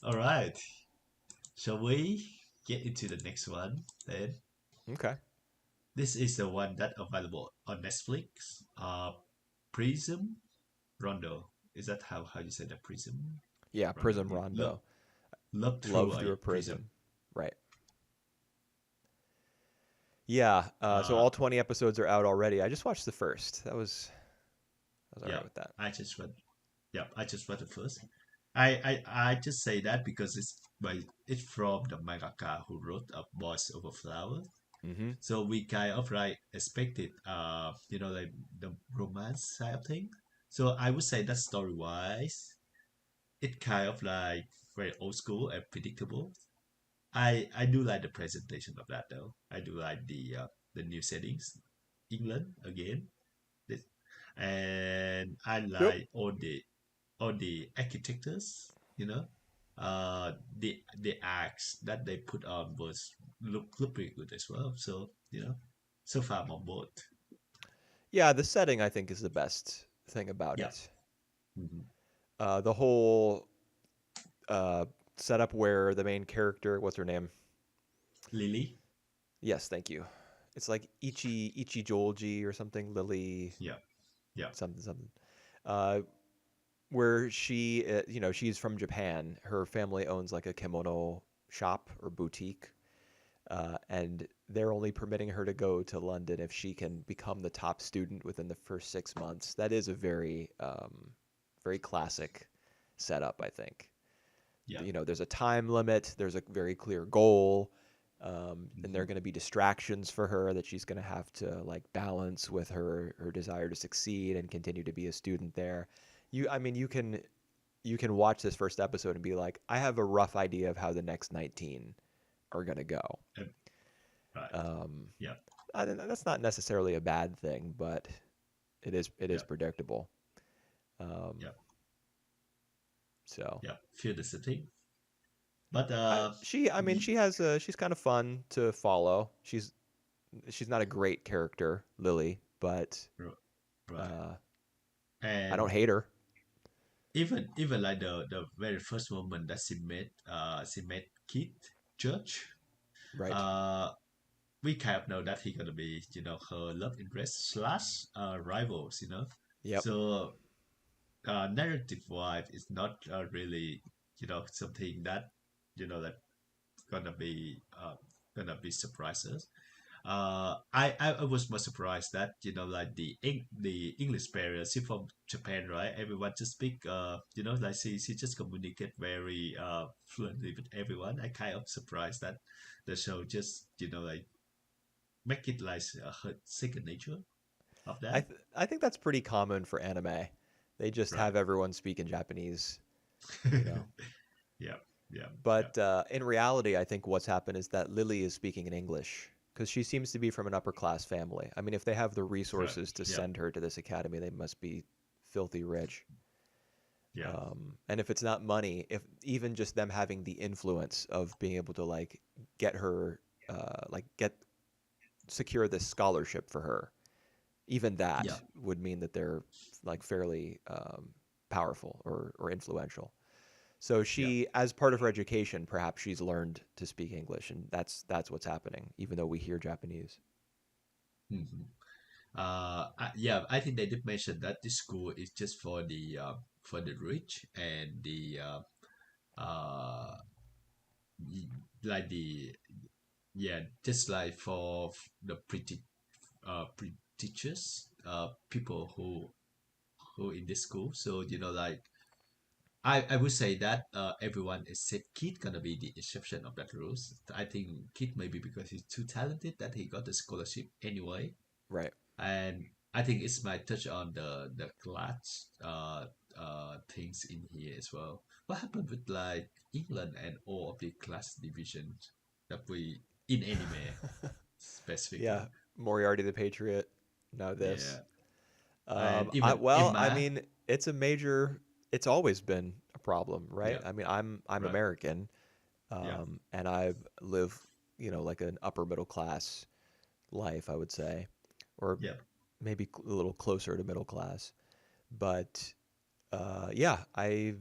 All right. Shall we get into the next one then? okay, This is the one that available on Netflix. Prism Rondo. Is that how you say that? Prism yeah, Rondo. Prism Rondo, Love love through through a a prism. prism, right? Yeah. So Uh, all 20 episodes are out already. I just watched the first. I was all yeah. right with that. I just read. Yeah, I just read it first. I just say that because it's from the mangaka who wrote a Boys Over Flowers. Mm-hmm. So we kind of like expected, like the romance side of thing. So I would say that story wise, it kind of like very old school and predictable. I do like the presentation of that though. I do like the new settings, England again, This- and I Yep. like all the architectures. The acts that they put on was look pretty good as well. So so far I'm on board. Yeah, the setting I think is the best thing about Yeah. it. Hmm. The whole uh, setup where the main character, what's her name? Lily. Yes, thank you. It's like Ichi Jolji or something. Lily Yeah. Yeah. something something. Uh, where she's from Japan. Her family owns like a kimono shop or boutique, and they're only permitting her to go to London if she can become the top student within the first 6 months. That is a very classic setup, I think. Yeah. There's a time limit, there's a very clear goal, and there Hmm. are going to be distractions for her that she's going to have to like balance with her desire to succeed and continue to be a student there. I mean, you can watch this first episode and be like, I have a rough idea of how the next 19 are going to go. Right. Um, Yeah. that's not necessarily a bad thing, but it is Yeah. predictable. Um, Yeah. so Yeah. Feel the setting, but I mean, she's kind of fun to follow. She's not a great character, Lily, but right. uh, I don't And hate her. even like the very first moment that she met Kid Judge, Right. uh we kind of know that he gonna be her love interest slash rivals. Yep. So narrative wise it's not really something that gonna be surprises. I was more surprised that like the English barrier. She from Japan, right? Everyone just speak like she just communicate very fluently with everyone. I kind of surprised that the show just like make it like her second nature of that. I think that's pretty common for anime. They just Right. have everyone speak in Japanese, you know. Yeah. Yeah. Yeah. But in reality, I think what's happened is that Lily is speaking in English because she seems to be from an upper class family. I mean, if they have the Right. resources to Yeah. send her to this academy, they must be filthy rich. Yeah. And if it's not money, if even just them having the influence of being able to like get her, get secure this scholarship for her, even Yeah. that would mean that they're like fairly powerful or influential. So Yeah. she, as part of her education, perhaps she's learned to speak English, and that's what's happening, even though we hear Japanese. Hmm. Yeah, I think they did mention that this school is just for the rich and the uh like the yeah, just like for the pretty teachers, people who in this school. So like I would say that everyone except Kid gonna be the exception of that rules. I think Kid maybe because he's too talented that he got the scholarship anyway, Right. and I think it's my touch on the class things in here as well. What happened with like England and all of the class divisions that we in anime Yeah. specifically? Moriarty the Patriot. Now Yeah, this. and I even well, I Emma, mean, it's a major. It's always been a problem, right? yeah, I mean, I'm right, American, yeah, and I live, like an upper middle class life, I would say, or yeah, maybe a little closer to middle class. But yeah, I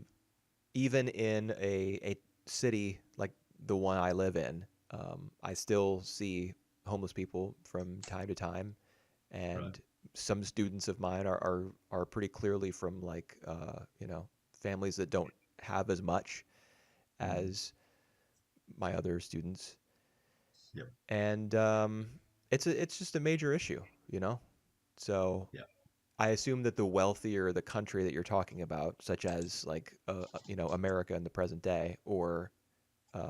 even in a city like the one I live in, I still see homeless people from time to time, right, and some students of mine are pretty clearly from like families that don't have as much mm, as my other students, yep, and it's just a major issue, you know. So yeah, I assume that the wealthier the country that you're talking about, such as like America in the present day, or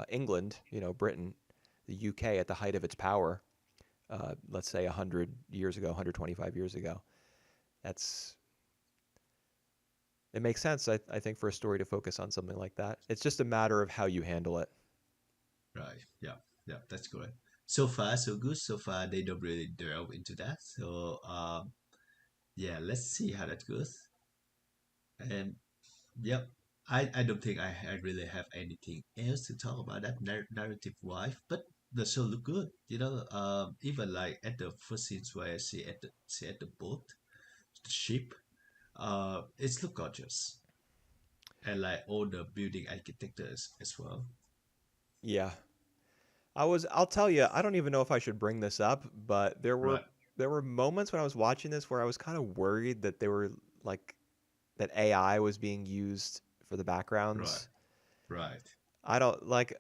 England, Britain, the UK at the height of its power, let's say 100 years ago, 125 years ago. That's It makes sense, I think, for a story to focus on something like that. It's just a matter of how you handle it. right, yeah, yeah, that's correct. So far, so good. So far, they don't really delve into that. So yeah, let's see how that goes. And yep, I don't think I really have anything else to talk about that narrative wife, but the show look good. Even like at the first scenes where I see at the boat, the ship, it's look gorgeous, and like all the building architectures as well. Yeah. I'll tell you, I don't even know if I should bring this up, but Right, there were moments when I was watching this where I was kind of worried that they were like that AI was being used for the right, backgrounds. right. I don't like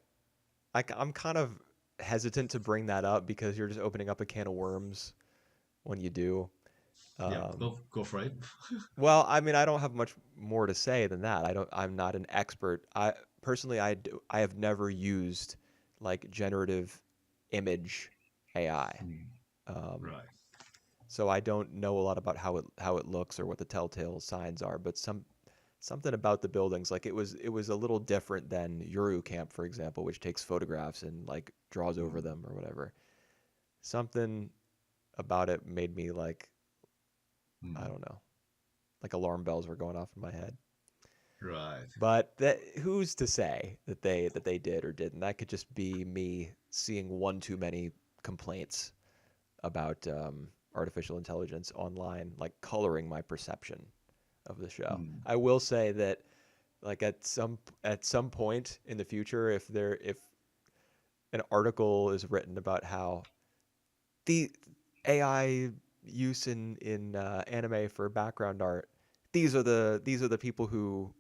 I'm kind of hesitant to bring that up because you're just opening up a can of worms when you do. Yeah, Um, go for it. well, I mean, I don't have much more to say than that. I'm not an expert. I personally, I have never used like generative image AI. Hmm, Um, right. so I don't know a lot about how it looks or what the telltale signs are, but something about the buildings, like it was a little different than Yuru Camp, for example, which takes photographs and like draws over Hmm, them or whatever. Something about it made me like, I hmm, don't know, like alarm bells were going off in my head. right. But who's to say that they did or didn't? That could just be me seeing one too many complaints about artificial intelligence online, like coloring my perception of the show. Hmm, I will say that like at some point in the future, if an article is written about how the AI use in anime for background art, these are the people who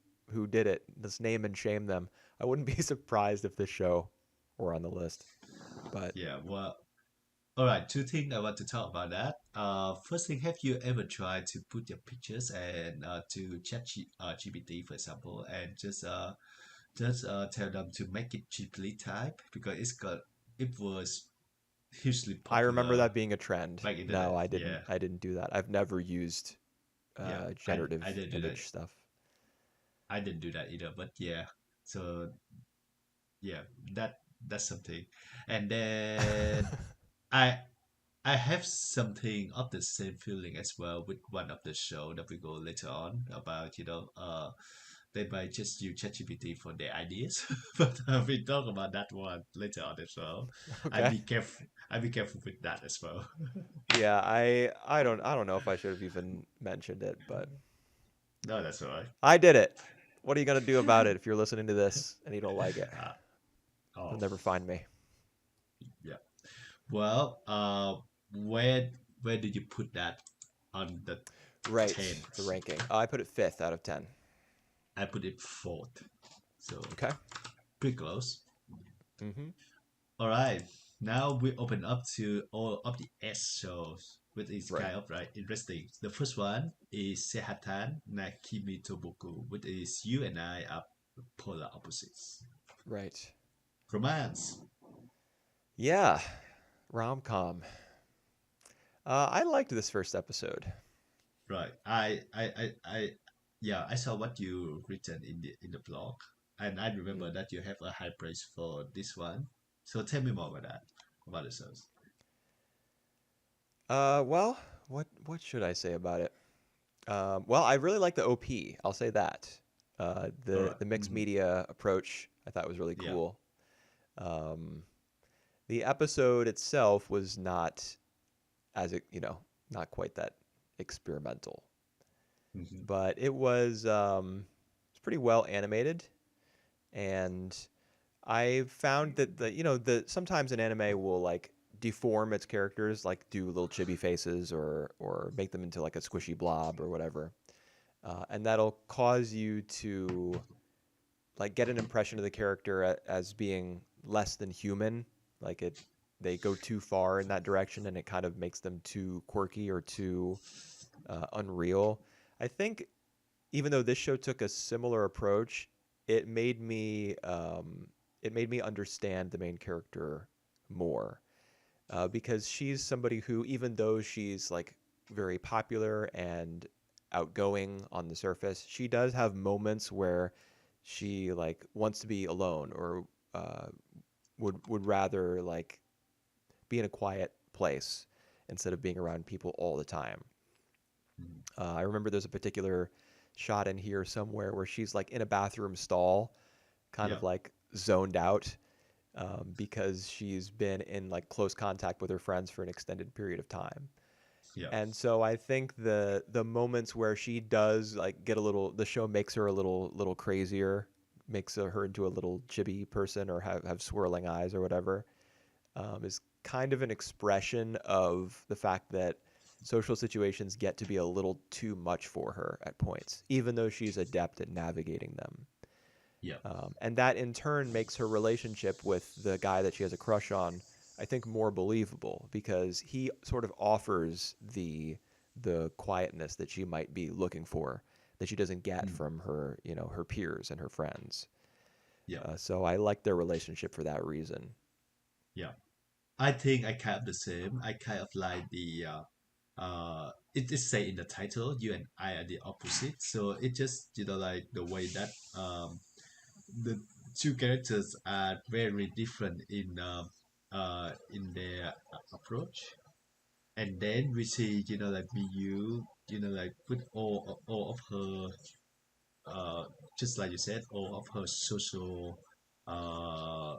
did it. Let's name and shame them. I wouldn't be surprised if this show were on the list. But yeah. Well, all right, two things I want to talk about that. First thing, have you ever tried to put your pictures and to chat GPT, for example, and just tell them to make it cheaply type because it was hugely I remember popular that being a trend. back in the No, day. Yeah, I didn't do that. I've never used yeah. I generative didn't do that. image stuff. I didn't do that either. But yeah, so yeah, that's something. And then I I have something of the same feeling as well with one of the show that we go later on about, they might just use ChatGPT for their ideas, but we talk about that one later on as well. I Okay. be careful. I be careful with that as well. Yeah, I don't know if I should have even mentioned it, but No, that's all right. I did it. What are you gonna do about it if you're listening to this and you don't like it? Uh, oh, You'll never find me. yeah. Well, where where did you put that on the Right, the 10th? ranking. I put it fifth out of 10. I put it fourth, so Okay. pretty close. Mm-hmm. All right. Now we open up to all of the S shows, which is Right. kind of right interesting. The first one is Seihantai na Kimi to Boku, which is you and I are polar opposites. Right. Romance, Yeah. Rom-com. I liked this first episode. right? Yeah, I saw what you written in the blog, and I remember Mm. that you have a high praise for this one. So tell me more about that, about the shows. Well, what should I say about it? Well, I really like the OP. I'll say that. All The right. mixed media approach I thought was really Yeah. cool. Um, the episode itself was not as it, not quite that experimental, Hmm. but it's pretty well animated, and I found that the sometimes an anime will like deform its characters, like do little chibi faces or make them into like a squishy blob or whatever, and that'll cause you to like get an impression of the character as being less than human. Like they go too far in that direction, and it kind of makes them too quirky or too unreal. I think even though this show took a similar approach, it made me understand the main character more, because she's somebody who, even though she's like very popular and outgoing on the surface, she does have moments where she like wants to be alone or uh, would rather like be in a quiet place instead of being around people all the time. I remember there's a particular shot in here somewhere where she's like in a bathroom stall, kind Yeah. of like zoned out, because she's been in like close contact with her friends for an extended period of time. Yeah. And so I think the moments where she does like get a little, the show makes her a little crazier, makes her into a little chibi person or have swirling eyes or whatever, is kind of an expression of the fact that social situations get to be a little too much for her at points, even though she's adept at navigating them. Yeah. And that in turn makes her relationship with the guy that she has a crush on, I think, more believable because he sort of offers the quietness that she might be looking for that she doesn't get Mm. from her, her peers and her friends. Yeah. So I like their relationship for that reason. Yeah. I think I kind of the same. I kind of like the it is say in the title, you and I are the opposite. So it just like the way that the two characters are very different in their approach. And then we see like Miyu, like with all of her just like you said, all of her social uh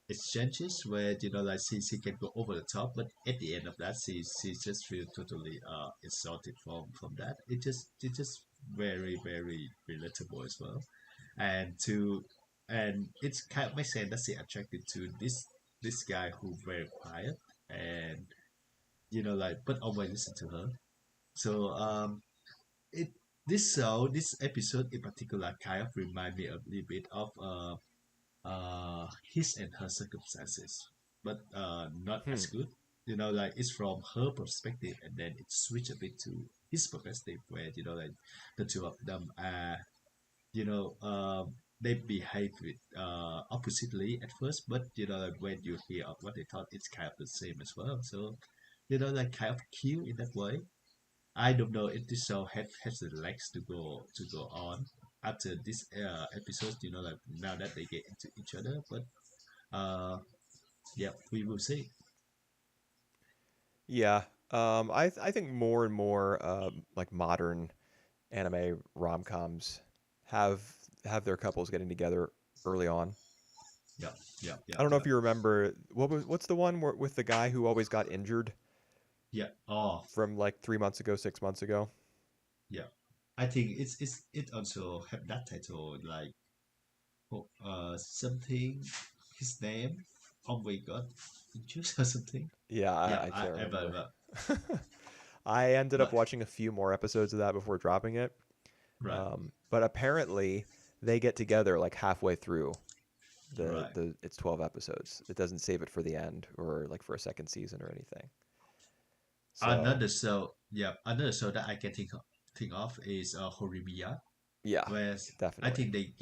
exchanges where like she can go over the top, but at the end of that she just feel totally insulted from that. It just very relatable as well, and to and it's kind of makes sense that she attracted to this guy who very quiet and like but always listen to her. So it this episode in particular kind of remind me a little bit of his and her circumstances, but not Hmm. as good. Like it's from her perspective, and then it switch a bit to his perspective, where like the two of them are, they behave with, oppositely at first, but like when you hear of what they thought, it's kind of the same as well. So, like kind of cute in that way. I don't know if this show has the legs to go on after this episode. Like now that they get into each other, but uh, yeah, we will see. Yeah. I think more and more like modern anime rom-coms have their couples getting together early on. Yeah, yeah, yeah, I don't know yeah, if you remember what's the one with the guy who always got injured yeah. Oh, from like 3 months ago, 6 months ago. yeah. I think it also have that title like something. His name. Oh my God, injured or something. Yeah, Yeah, I can't remember. but I ended up but watching a few more episodes of that before dropping it. right. But apparently they get together like halfway through. Right. it's 12 episodes. It doesn't save it for the end or like for a second season or anything. So Another show that I can think of is Horimiya, yeah, where I definitely. think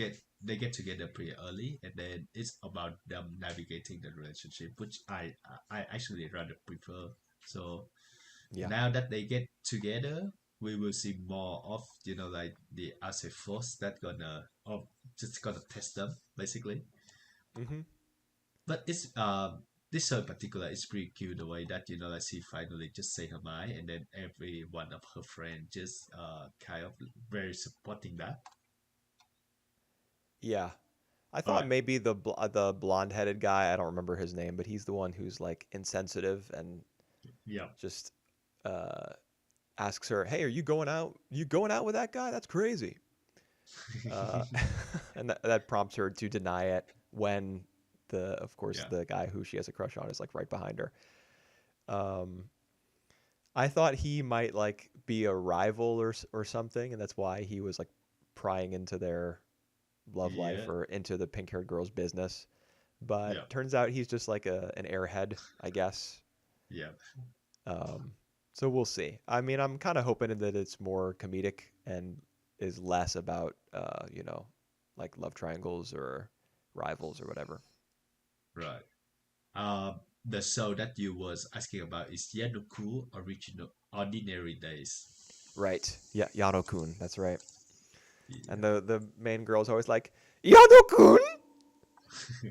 they get together pretty early, and then it's about them navigating the relationship, which I actually rather prefer. So Yeah. now that they get together, we will see more of like the as a force that gonna just gonna test them basically. Hmm. But it's this show in particular is pretty cute the way that like she finally just say her mind, and then every one of her friends just kind of very supporting that. Yeah. I All thought right. maybe the blonde-headed guy, I don't remember his name, but he's the one who's like insensitive and Yeah. just uh asks her, "Hey, are you going out? You going out with that guy? That's crazy." Uh and that prompts her to deny it when of course Yeah. the guy who she has a crush on is like right behind her. Um I thought he might like be a rival or something, and that's why he was like prying into their love life Yeah. or into the pink-haired girl's business. Yeah. But turns out he's just like an airhead, I guess. Yeah. Um, so we'll see. I mean, I'm kind of hoping that it's more comedic and is less about, like love triangles or rivals or whatever. Right. The show that you was asking about is Yanuku Original Ordinary Days. Right. Yeah, Yano-kun. That's right. And Yeah. the main girl's always like, Yano-kun!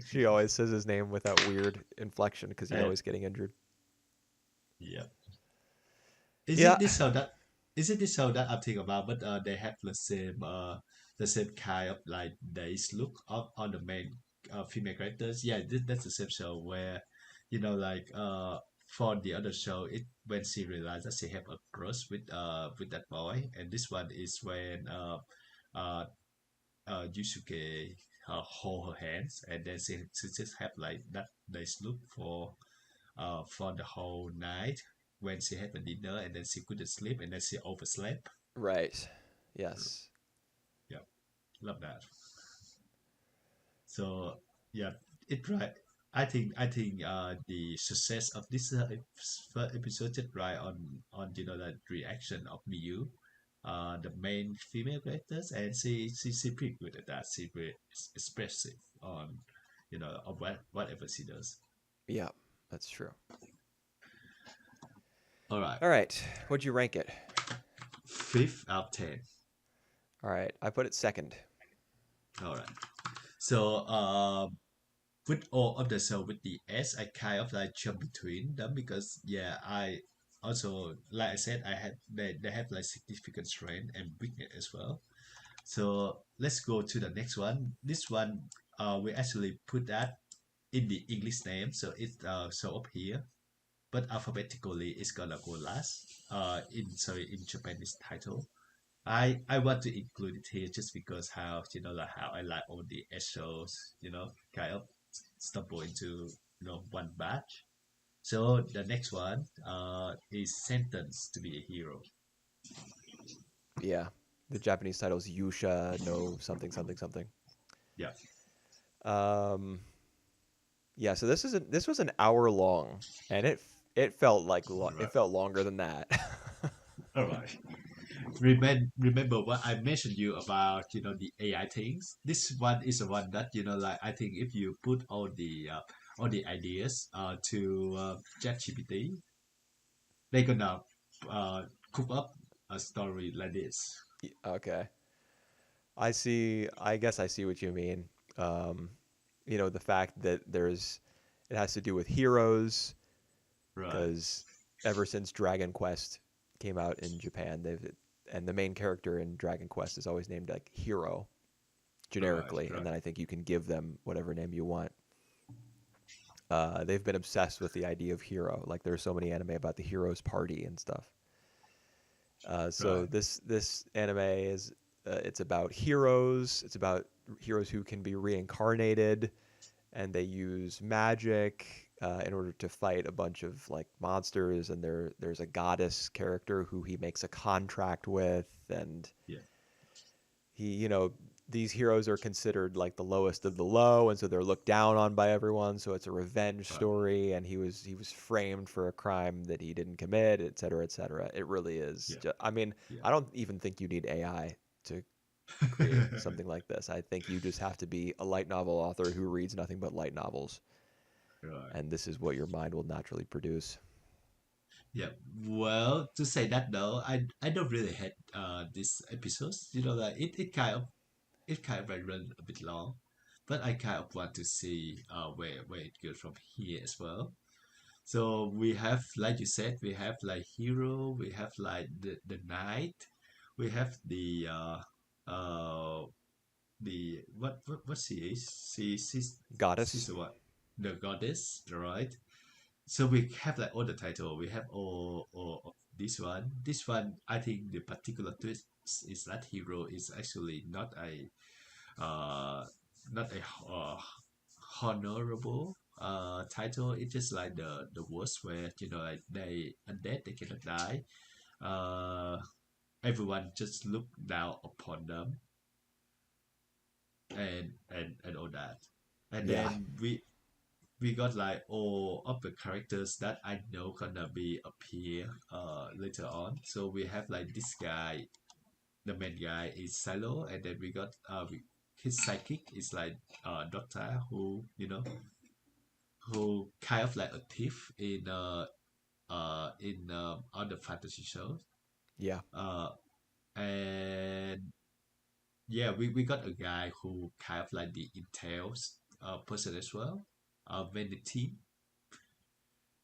She always says his name with that weird inflection because he's And always getting injured. yeah. Is Yeah. it this show that is it this show that I'm thinking about? But they have the same kind of like days look on the main female characters. Yeah, that's the same show where like for the other show it when she realized that she have a crush with that boy, and this one is when uh Yusuke hold her hands, and then she just have like that days look for the whole night when she had the dinner, and then she couldn't sleep, and then she overslept. Right. Yes. Yeah, love that. So yeah, it right. I think the success of this first episode just right on the reaction of Miyu, the main female characters, and she pretty good at that. She very expressive on of whatever she does. Yeah, that's true. All right, All right. What'd you rank it? fifth out of 10. All right. I put it second. All right. So with all of the show with the S, I kind of like jump between them because yeah, I also like I said I had they have like significant strength and weakness as well. So let's go to the next one. This one we actually put that in the English name, so it show up here. But alphabetically it's gonna go last. In Japanese title. I want to include it here just because how like how I like all the S shows, kind of stumble into one batch. So the next one is Sentenced to be a Hero. Yeah. The Japanese title is Yusha no something something something. Yeah. Um, yeah. So this was an hour long, and it felt like All it right. felt longer than that. All right. Remember what I mentioned you about the AI things. This one is the one that like I think if you put all the ideas to ChatGPT, they're gonna uh, cook up a story like this. Okay. I see. I guess I see what you mean. Um, the fact that it has to do with heroes Right. because ever since Dragon Quest came out in Japan, and the main character in Dragon Quest is always named like hero Right. generically, and Right. then I think you can give them whatever name you want. They've been obsessed with the idea of hero. Like there's so many anime about the hero's party and stuff. So Right. this anime is it's about heroes. It's about heroes who can be reincarnated, and they use magic in order to fight a bunch of like monsters. And there's a goddess character who he makes a contract with, and Yeah. he these heroes are considered like the lowest of the low, and so they're looked down on by everyone. So it's a revenge Right. story, and he was framed for a crime that he didn't commit, et cetera, et cetera. It really is. Yeah. I mean, Yeah. I don't even think you need AI to create something like this. I think you just have to be a light novel author who reads nothing but light novels, Right. and this is what your mind will naturally produce. Yeah. Well, to say that though, I don't really hate these episodes. That it kind of like run a bit long, but I kind of want to see where it goes from here as well. So we have, like you said, we have like hero, we have like the knight, we have uh the what she is? She's Goddess. the what? The goddess, right? So we have like all the title. We have all of this one. This one, I think the particular twist is that hero is actually uh not a honorable title. It's just like the worst where like they undead, they cannot die. Uh, everyone just look down upon them and all that. And Yeah. then we got like all of the characters that I know gonna be appear later on. So we have like this guy, the main guy is Silo, and then we got his sidekick is like Doctor who kind of like a thief in other fantasy shows. Yeah. Uh and yeah, we got a guy who kind of like the Intel's person as well, Vanity.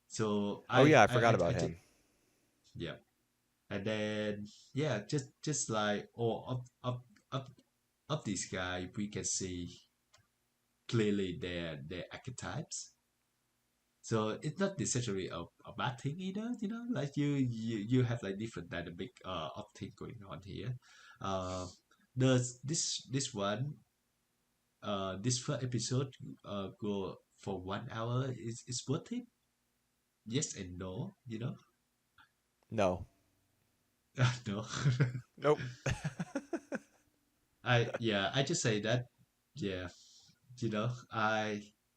So Oh yeah, I forgot I about think, him. yeah. And then yeah, just like all of this guy, we can see clearly their archetypes. So it's not necessarily a bad thing either, like you have like different dynamic of thing going on here. Does this one this first episode go for 1 hour is worth it? Yes and no. No. No. Nope. I just say that, yeah,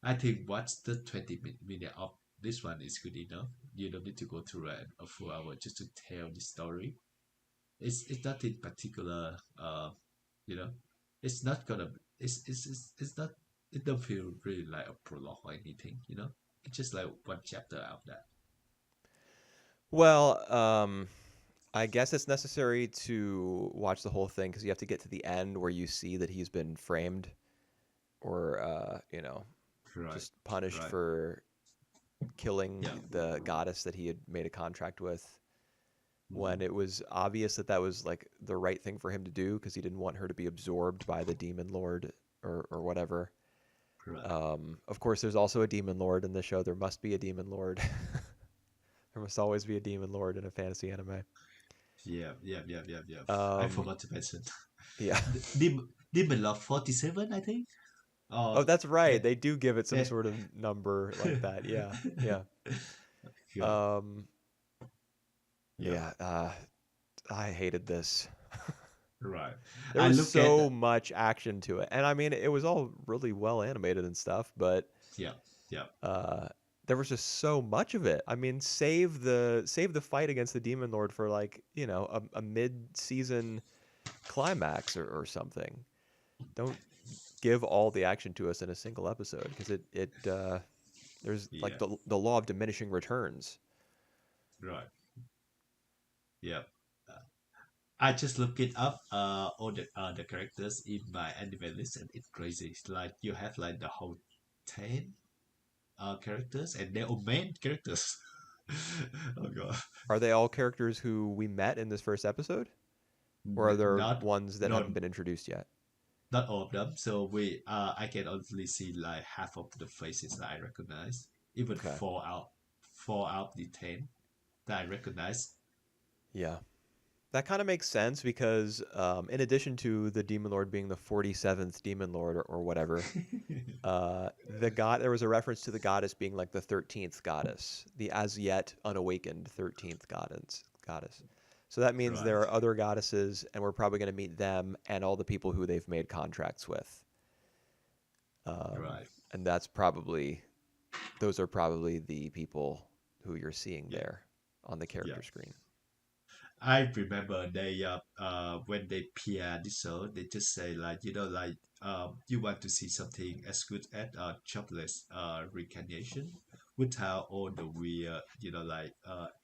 I think what's the 20 minute of this one is good enough. You don't need to go through a full hour just to tell the story. It's not in particular, you know it's not gonna it's not, it don't feel really like a prologue or anything. It's just like one chapter out of that. Well, I guess it's necessary to watch the whole thing because you have to get to the end where you see that he's been framed or, Right. just punished Right. for killing Yeah. the goddess that he had made a contract with Hmm. when it was obvious that that was like the right thing for him to do because he didn't want her to be absorbed by the demon lord or whatever. Right. Of course, there's also a demon lord in the show. There must be a demon lord. There must always be a demon lord in a fantasy anime. Yeah. Yeah. Yeah. Yeah. Yeah. I Um, forgot to mention. yeah. Demon Love 47, I think. Oh, Oh, that's right. that They do give it some that. sort of number like that. Yeah. Yeah. Yeah. Um, Yeah. yeah. I hated this. Right. There I was look at so much action to it. And I mean, it was all really well animated and stuff, but yeah. Yeah. uh there was just so much of it. I mean, save the fight against the demon lord for like, a mid-season climax or something. Don't give all the action to us in a single episode because it there's like Yeah. the law of diminishing returns. Right. Yeah. I just look it up, all the characters in my anime list, and it's crazy. It's like you have like the whole 10 characters, and they're all main characters. Oh god. Are they all characters who we met in this first episode? Or are there Not ones that not haven't been introduced yet? not all of them. So I can only see like half of the faces that I recognize. Even Okay. four out of the 10 that I recognize. Yeah. That kind of makes sense because in addition to the demon lord being the 47th demon lord or whatever, there was a reference to the goddess being like the 13th goddess, the as yet unawakened 13th goddess. So that means there Right. are other goddesses, and we're probably going to meet them and all the people who they've made contracts with. Right. And those are probably the people who you're seeing Yeah. there on the Yeah. character screen. I remember they when they PR this show, they just say like like you want to see something as good as Chocolate reincarnation without all the weird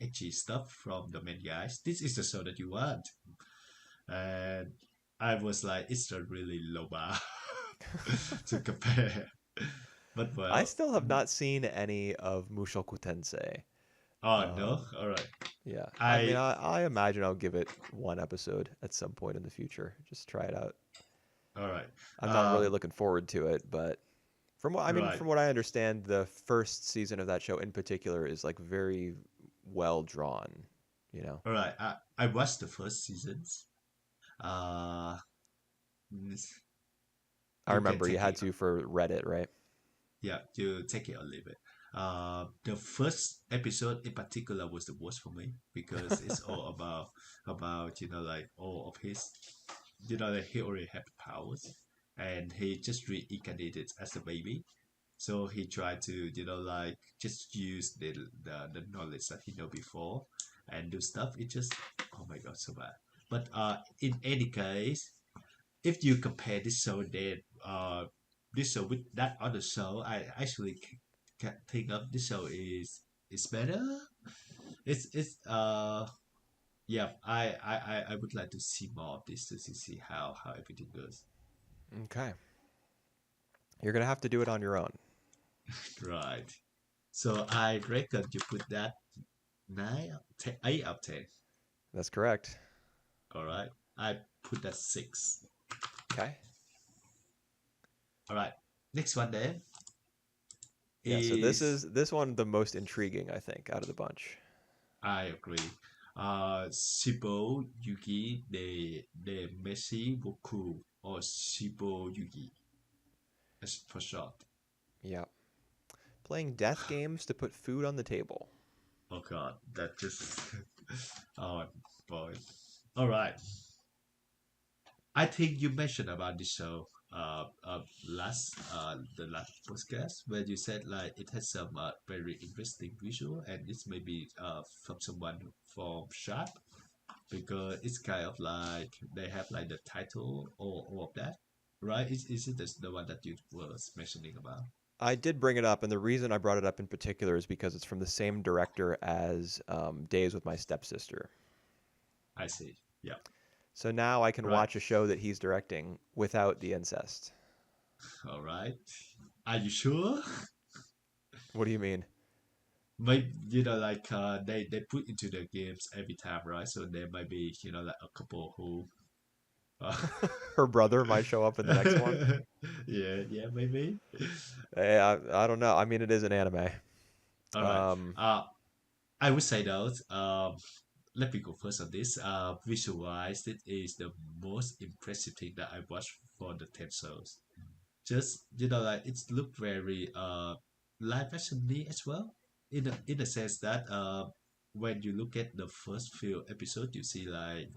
edgy stuff from the main guys. This is the show that you want, and I was like, it's a really low bar to compare. But I well, still have not seen any of Mushoku Tensei. oh no, Um, all right. yeah, I mean, I I imagine I'll give it one episode at some point in the future. Just try it out. all right. I'm not really Um, looking forward to it, but right. from what I understand, the first season of that show in particular is like very well drawn. You know, All right. I watched the first seasons. Uh, this- I you can remember you take had it. to for Reddit, right? Yeah, you take it or leave it. The first episode in particular was the worst for me because it's all about like all of his that he already had powers and he just reincarnated as a baby. So he tried to like just use the knowledge that he know before and do stuff. It just oh my god so bad. But in any case, if you compare this show then this show with that other show, I actually can think of this show is better. It's yeah. I would like to see more of this to see how everything goes. Okay, you're gonna have to do it on your own. Right. So I reckon you put that 8 out of 10. That's correct. All right. I put that 6. Okay. All right. Next one then Yeah. So is this one the most intriguing, I think, out of the bunch. I agree. Shibou Yugi de Meshi Boku or Shibou Yugi as for short. Yeah. Playing death games to put food on the table. Oh god, that just oh boy. All right. I think you mentioned about this show the last podcast where you said like it has some very interesting visual and it's maybe from someone from Sharp because it's kind of like they have like the title or all of that, right? Is it the one that you was mentioning about? I did bring it up, and the reason I brought it up in particular is because it's from the same director as Days with My Stepsister. I see. Yeah. So now I can Right. watch a show that he's directing without the incest. All right. Are you sure? What do you mean? Maybe like they put into the games every time, right? So there might be like a couple who uh, Her brother might show up in the next one. yeah, maybe. Hey, I don't know. I mean, it is an anime. All right. Um, I would say though, let me go first on this. Visualize it is the most impressive thing that I watched for the 10 shows. Just like it's looked very live action as well. In a sense that when you look at the first few episodes, you see like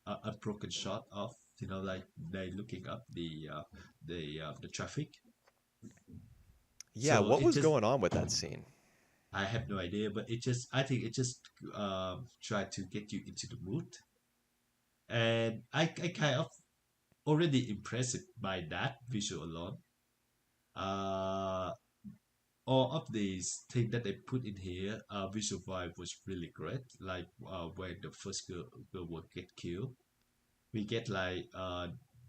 a broken shot of like they looking up the traffic. yeah, So what it was just going on with that scene? I have no idea, but I think it just try to get you into the mood, and I kind of already impressed by that visual alone. Uh, all of these things that they put in here, visual vibe was really great. Like when the first girl will get killed, we get like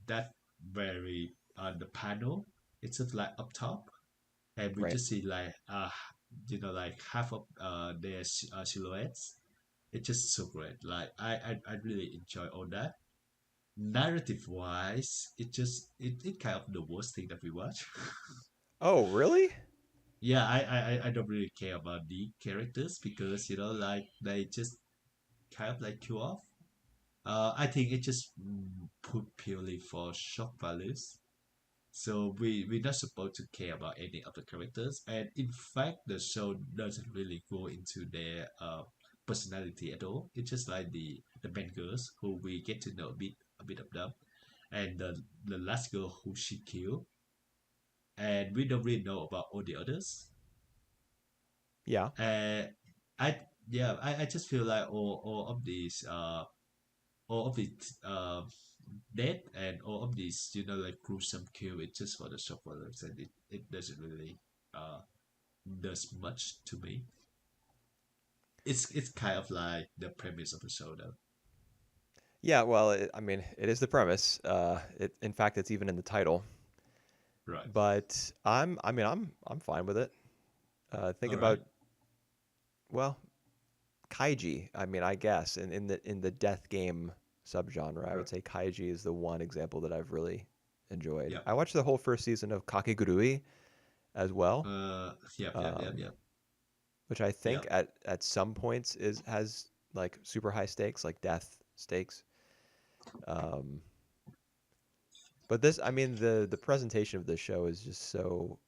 that very the panel. It's just like up top, and we Right. just see like like half of their silhouettes. It's just so great. Like I really enjoy all that. Narrative wise, it kind of the worst thing that we watch. Oh, really? Yeah, I don't really care about the characters because like they just kind of like kill off. I think it just put purely for shock values. So we're not supposed to care about any of the characters, and in fact, the show doesn't really go into their personality at all. It's just like the main girls who we get to know a bit of them, and the last girl who she killed, and we don't really know about all the others. Yeah. And I yeah, I just feel like all of it death and all of these like gruesome kill, it's just for the shock value, and it doesn't really uh does much to me. It's kind of like the premise of the show though. Yeah, well, I mean, it is the premise. In fact, it's even in the title. Right. But I'm fine with it. Think All right. about, well, kaiji. I mean, I guess in the death game subgenre, I would Right. say kaiji is the one example that I've really enjoyed. Yep. I watched the whole first season of Kakegurui as well, Yep. Yep. Yep. um, Yep. which I think Yep. at some points is has like super high stakes, like death stakes. Um, but this, I mean, the presentation of this show is just so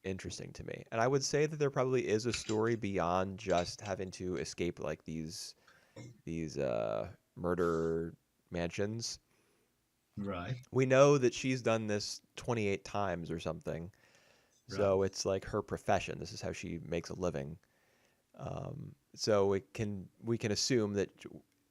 interesting to me. And I would say that there probably is a story beyond just having to escape like these murder mansions. Right. We know that she's done this 28 times or something. Right. So it's like her profession. This is how she makes a living. So we can assume that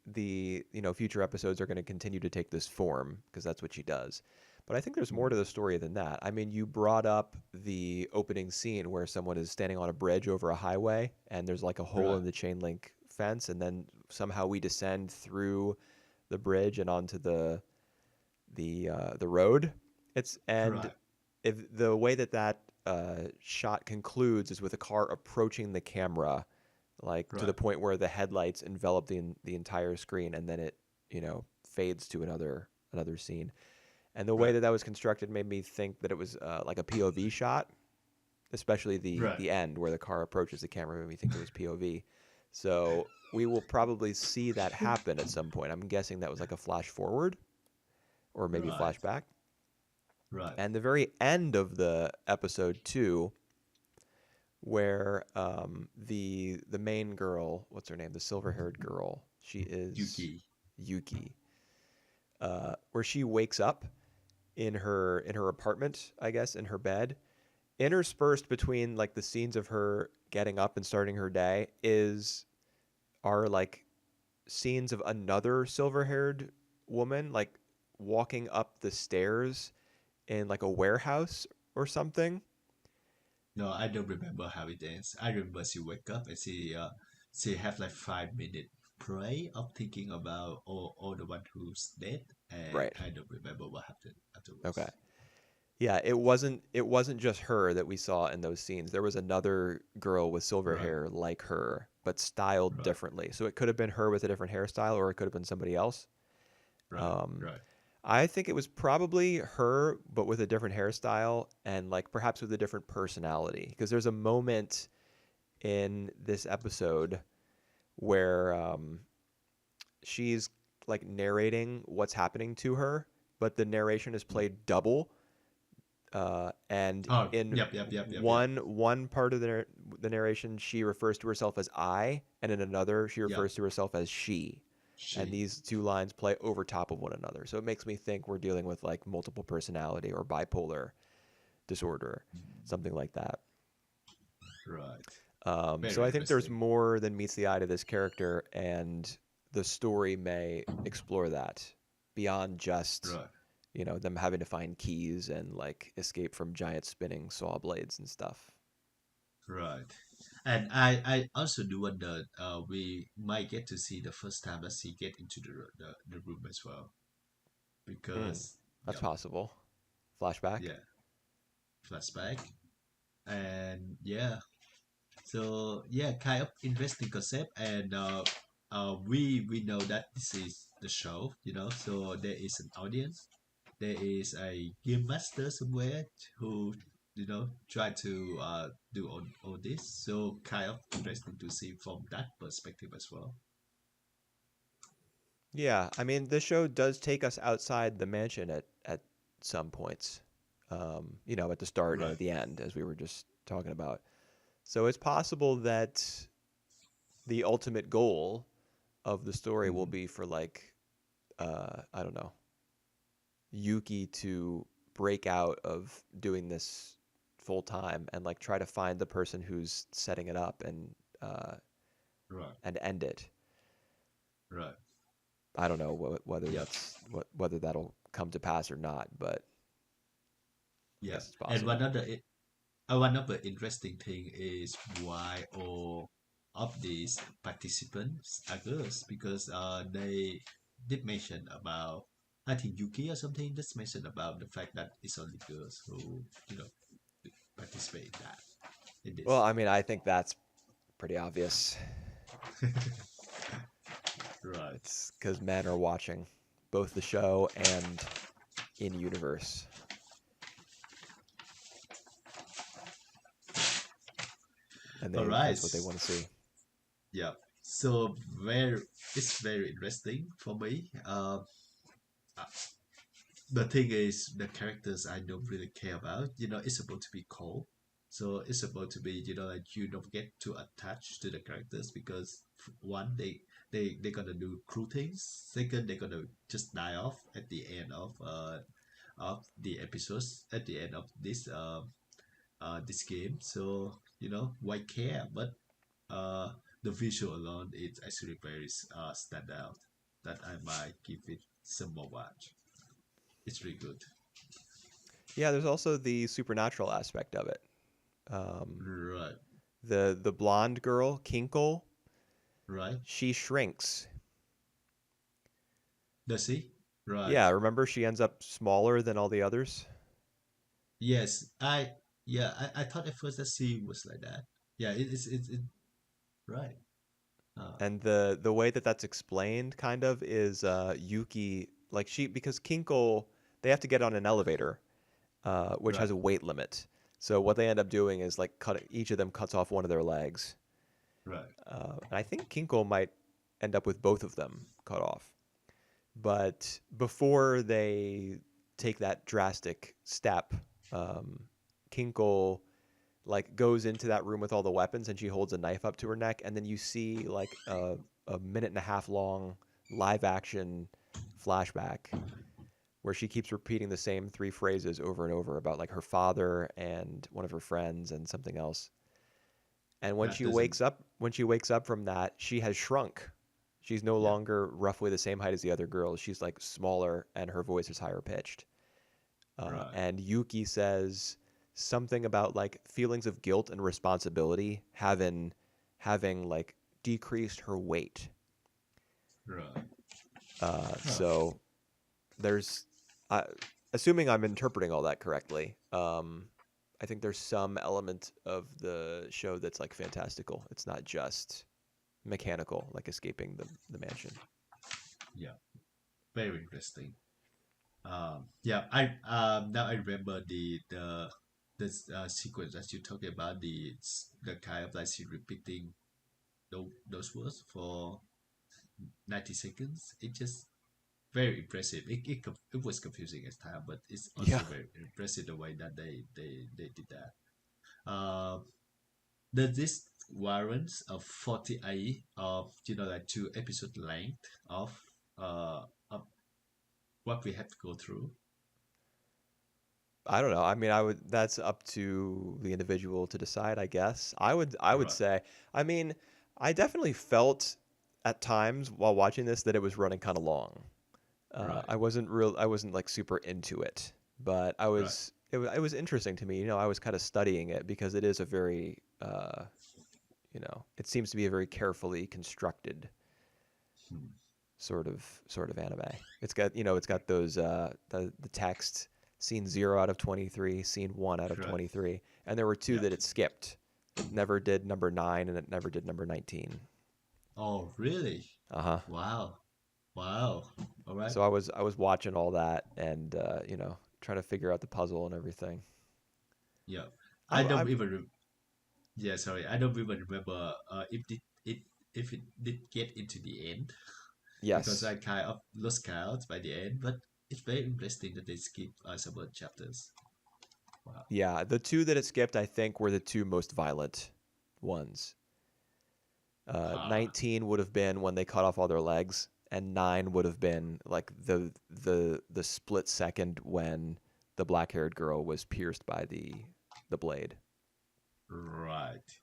the future episodes are going to continue to take this form because that's what she does. But I think there's more to the story than that. I mean, you brought up the opening scene where someone is standing on a bridge over a highway and there's like a hole Right. in the chain link fence, and then somehow we descend through the bridge and onto the road. It's and Right. if the way that shot concludes is with a car approaching the camera, like to the Right. point where the headlights envelop the entire screen, and then it fades to another scene. And the way Right. that was constructed made me think that it was like a POV shot, especially Right. the end where the car approaches the camera made me think it was POV. So we will probably see that happen at some point. I'm guessing that was like a flash forward or maybe Right. flashback. Right. And the very end of the episode two, where the main girl, what's her name, the silver haired girl, she is Yuki. Yuki, where she wakes up in her apartment, I guess, in her bed. Interspersed between like the scenes of her getting up and starting her day is are like scenes of another silver haired woman like walking up the stairs in like a warehouse or something. No, I don't remember how it ends. I remember she wake up and she have like 5 minute pray of thinking about all the one who's dead, and Right. I don't remember what happened Okay. afterwards. Yeah, it wasn't just her that we saw in those scenes. There was another girl with silver Right. hair like her, but styled Right. differently. So it could have been her with a different hairstyle, or it could have been somebody else. Right. Um, Right. I think it was probably her, but with a different hairstyle and like perhaps with a different personality. Because there's a moment in this episode where she's like narrating what's happening to her, but the narration is played double. And Oh, in yep, yep, yep, yep, yep, one part of the narration, she refers to herself as I, and in another, she yep. refers to herself as she. And She. these two lines play over top of one another. So it makes me think we're dealing with like multiple personality or bipolar disorder, something like that. Right. So Very I think there's interesting. more than meets the eye to this character, and the story may explore that beyond just Right. them having to find keys and like escape from giant spinning saw blades and stuff. Right. And I also do wonder, we might get to see the first time that she get into the room as well. Mm, Because, that's yeah, possible. Flashback. yeah, flashback. And yeah, so yeah, kind of interesting concept. And we know that this is the show, so there is an audience. There is a game master somewhere who try to do all this, so kind of interesting to see from that perspective as well. Yeah, I mean, this show does take us outside the mansion at some points. At the start and Right. at the end, as we were just talking about. So it's possible that the ultimate goal of the story will Mm, be for like I don't know, Yuki to break out of doing this full time and like try to find the person who's setting it up uh, right, and end it. right. I don't know whether Yeah, whether that'll come to pass or not, but I yeah. guess it's And possible. one of the interesting thing is why all of these participants are girls because they did mention about I think Yuki or something just mentioned about the fact that it's only girls who you know participate in that in Well, this. I mean, I think that's pretty obvious. Right. It's because men are watching both the show and in universe, and All they right. that's what they want to see. Yeah. So very it's very interesting for me. Uh, the thing is the characters I don't really care about. It's supposed to be cold, so it's supposed to be like you don't get too attached to the characters because one they're gonna do cruel things. Second, they're gonna just die off at the end of the episodes at the end of this game. So why care? But uh the visual alone is actually very stand out. That I might give it some more watch. It's really good. Yeah, there's also the supernatural aspect of it. Um, Right, the blonde girl, Kinkle, right. she shrinks. Does he? Right. Yeah, remember she ends up smaller than all the others? Yes, I thought at first that she was like that. Yeah, right. Uh, And the way that that's explained kind of is Yuki like she because Kinkle they have to get on an elevator which has right, a weight limit. So what they end up doing is like cut each of them cuts off one of their legs. right, And I think Kinkle might end up with both of them cut off. But before they take that drastic step, um, Kinkle like goes into that room with all the weapons and she holds a knife up to her neck and then you see like a minute and a half long live action flashback where she keeps repeating the same three phrases over and over about like her father and one of her friends and something else. And that doesn't. when she wakes up from that, she has shrunk. She's no Yeah, longer roughly the same height as the other girls. She's like smaller and her voice is higher pitched. right, And Yuki says something about like feelings of guilt and responsibility having like decreased her weight. right. Huh. So there's, uh, assuming I'm interpreting all that correctly. I think there's some element of the show that's like fantastical. It's not just mechanical, like escaping the mansion. Yeah, very interesting. Yeah, I now I remember the sequence that you talked about the kind of like she repeating those words for 90 seconds. It just very impressive. It was confusing at time, but it's Yeah, also very impressive the way that they did that. There's this warrants of 48 of like 2 episode length of what we have to go through. I don't know. I mean, I would. That's up to the individual to decide, I guess. I would Right, say. I mean, I definitely felt at times while watching this that it was running kind of long. right, I wasn't like super into it, but I right. was. It was interesting to me. I was kind of studying it because it is a very it seems to be a very carefully constructed Hmm. sort of anime. It's got those the text scene 0 out of 23, scene 1 out of Right. 23, and there were two Yeah. that it skipped. It never did number 9 and it never did number 19. Oh, really? Uh-huh. Wow. Wow. All right. So I was watching all that and trying to figure out the puzzle and everything. Yeah. I I don't even. Yeah. Sorry. I don't even remember. If it did get into the end because yes. I kind of lost count by the end. But it's very interesting that they skip some of the chapters. Wow. Yeah, the two that it skipped I think were the two most violent ones. Huh. 19 would have been when they cut off all their legs, and 9 would have been like the split second when the black-haired girl was pierced by the blade. Right.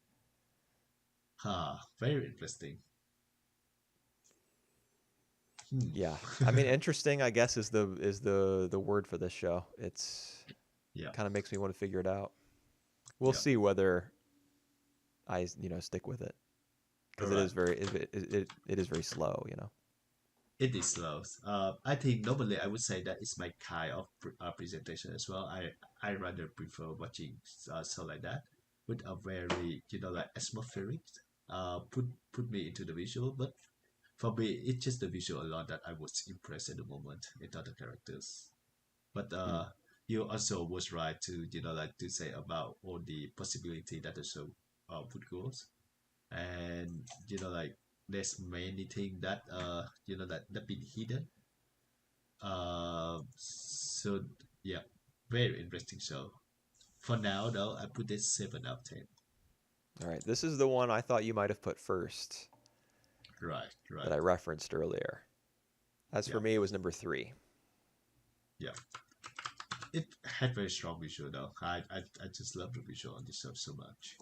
Huh. Very interesting. Hmm. Yeah, I mean, interesting. I guess is the word for this show. It's Yeah. kind of makes me want to figure it out. We'll Yeah. see whether I stick with it because it Right. is very it is very slow. It is slow. I think normally I would say that it's my kind of presentation as well. I rather prefer watching show like that with a very like atmospheric. Put me into the visual, but for me it's just the visual alone that I was impressed at the moment. It's not the characters. But Hmm. you also was right to like to say about all the possibility that the show would go, and like there's many things that that been hidden. So yeah, very interesting show. For now though, I put it 7 out of 10. All right, this is the one I thought you might have put first Right, that right. I referenced earlier. As for Yeah, me, it was number 3. yeah. It had very strong visual though. I just love the visual on this show so much.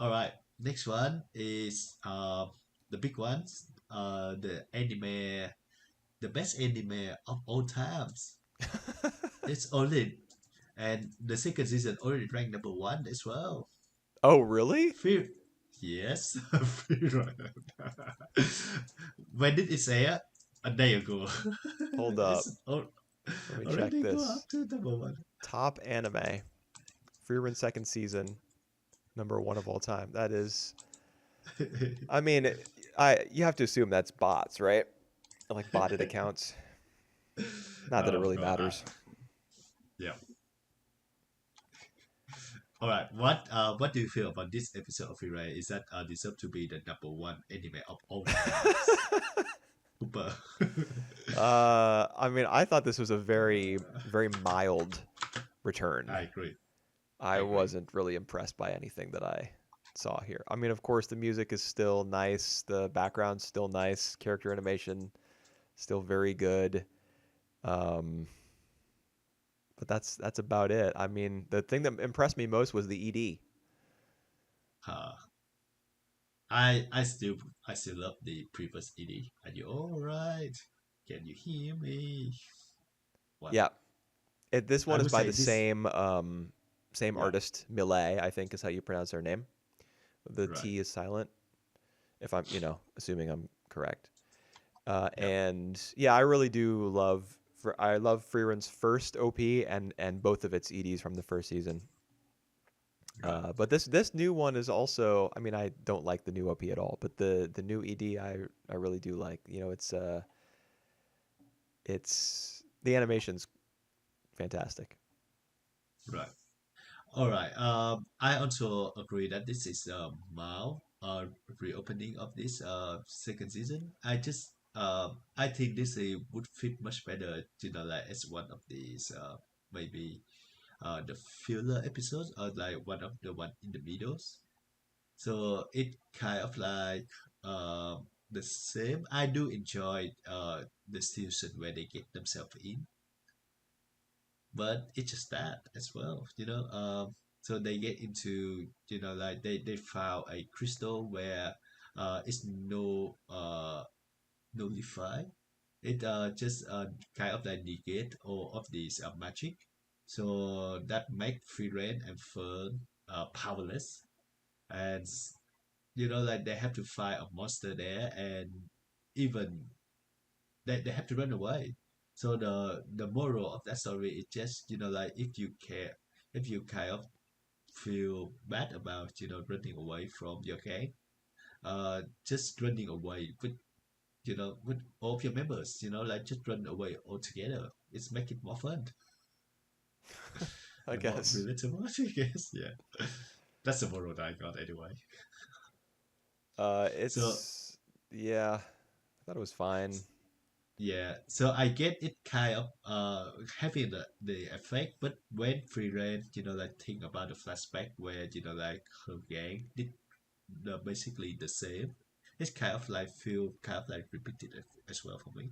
All right, next one is the big ones. The anime, the best anime of all times. It's only and the second season already ranked number one as well. Oh, really? Fear, yes, Fear. When did it say it? A day ago. Hold up. It's Let me check already go this. up to number one. Top anime. Frieren second season, number 1 of all time. That is, I mean, I you have to assume that's bots, right? Like botted accounts. Not that it Of really course, matters. yeah. All right. What do you feel about this episode of Frieren? Is that deserve to be the number one anime of all times? Super. I mean, I thought this was a very, very mild return. I agree. I I agree. wasn't really impressed by anything that I saw here. I mean, of course, the music is still nice, the background's still nice, character animation still very good. Um, but that's about it. I mean, the thing that impressed me most was the ED. Uh, I still love the previous ED. Are you all right? Can you hear me? What Yeah, this I one is would by say the this. same Yeah. artist, Millet, I think is how you pronounce her name. The Right. T is silent, if I'm assuming I'm correct. Yeah. And yeah, I really do love. I love Freeren's first OP and both of its EDs from the first season. Right. But this new one is also. I mean, I don't like the new OP at all, but the new ED I really do like. It's the animation's fantastic. Right. All right. I also agree that this is a mild reopening of this second season. I think this would fit much better, like as one of these maybe the filler episodes or like one of the one in the middles. So it kind of like the same. I do enjoy the season where they get themselves in, but it's just that as well, so they get into, like they found a crystal where it's nullify. It just kind of like negate all of these magic, so that make Frieren and Fern powerless, and like they have to fight a monster there, and even they have to run away. So the moral of that story is just, like if you kind of feel bad about running away from your gang, just running away with with all of your members, like just run away altogether. It's make it more fun I and more guess. relatable, I guess. Yeah, that's the moral that I got anyway. So It's yeah. I thought it was fine. yeah. So I get it kind of having the effect, but when Frieren, like think about the flashback where like her gang did basically the same, it's kind of like feel kind of like repeated as well for me.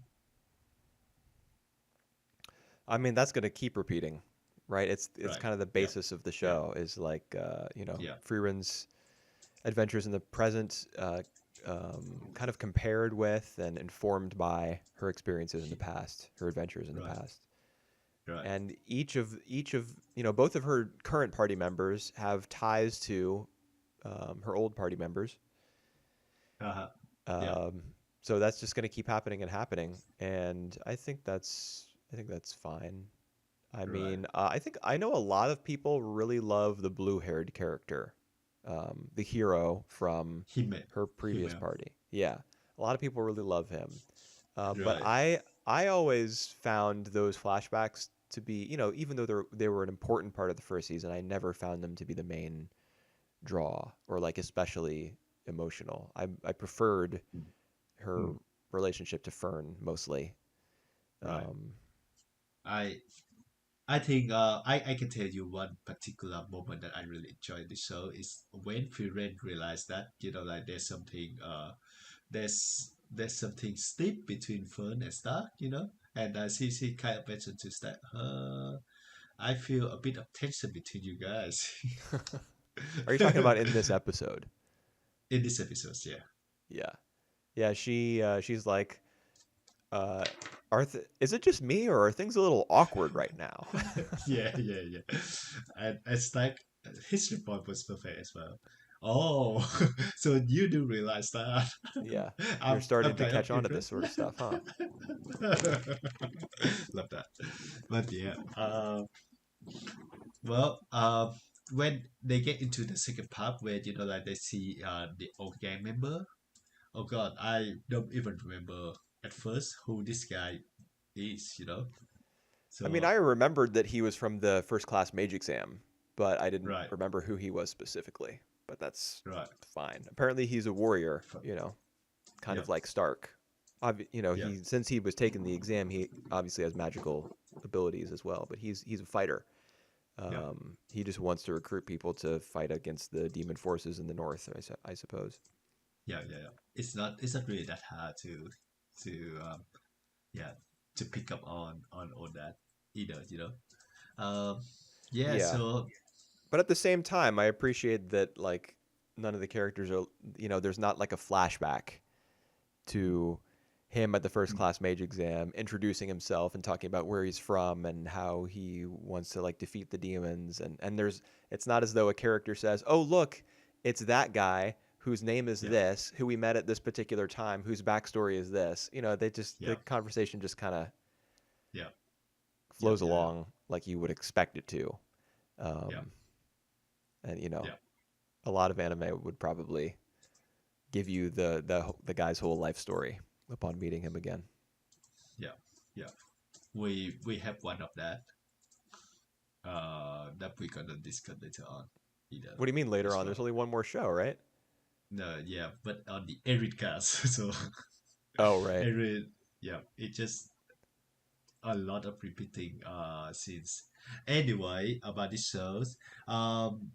I mean, that's going to keep repeating, right? It's Right. kind of the Yeah. basis of the Yeah. show is like Yeah. Freeren's adventures in the present, kind of compared with and informed by her experiences in the He- past, her adventures in the Right. past. Right. And each of both of her current party members have ties to her old party members. Uh-huh. Yeah. Um, so that's just going to keep happening and happening, and I think that's fine. I Right. mean, I know a lot of people really love the blue-haired character, the hero from Hime. her previous Hime. party. Yeah, a lot of people really love him. But Right. I always found those flashbacks to be, even though they were an important part of the first season, I never found them to be the main draw or like especially emotional. I preferred her Mm. relationship to Fern mostly. Right. Um, I I think I can tell you one particular moment that I really enjoyed the show is when Firen realized that like there's something steep between Fern and Stark, and she kind of mentioned to Stark, I feel a bit of tension between you guys are you talking about in this episode? in this episode. Yeah. Yeah. Yeah, she's like, uh, is it just me or are things a little awkward right now? Yeah, yeah, yeah. And it's like his report was perfect as well. Oh, so you do realize that? Yeah, you're I'm starting to kind of catch on to this impressed. sort of stuff, huh? Love that. But yeah, well, when they get into the second part where like they see the old gang member. Oh God, I don't even remember at first who this guy is. I mean, So I remembered that he was from the first class mage exam, but I didn't right, remember who he was specifically. But that's right, fine. Apparently, he's a warrior, F- kind yeah, of like Stark. yeah, He since he was taking the exam, he obviously has magical abilities as well. But he's a fighter. yeah. He just wants to recruit people to fight against the demon forces in the north, I suppose. Yeah, yeah, yeah. It's not really that hard to yeah to pick up on all that either. Um, yeah. Yeah, So but at the same time, I appreciate that like none of the characters are, there's not like a flashback to him at the first mm, class mage exam, introducing himself and talking about where he's from and how he wants to like defeat the demons. And it's not as though a character says, "Oh, look, it's that guy whose name is yeah, this, who we met at this particular time, whose backstory is this." The yeah, conversation just kind of yeah, yeah, flows yeah, yeah, along like you would expect it to. yeah, Um, and yeah, a lot of anime would probably give you the guy's whole life story upon meeting him again. yeah, yeah. We have one of that that we're gonna discuss later on either What do you mean later as on? There's well. only one more show, right? No, yeah, but on the Erid cast, so Oh, right. Erid, yeah, it just a lot of repeating scenes. Anyway, about the shows, um,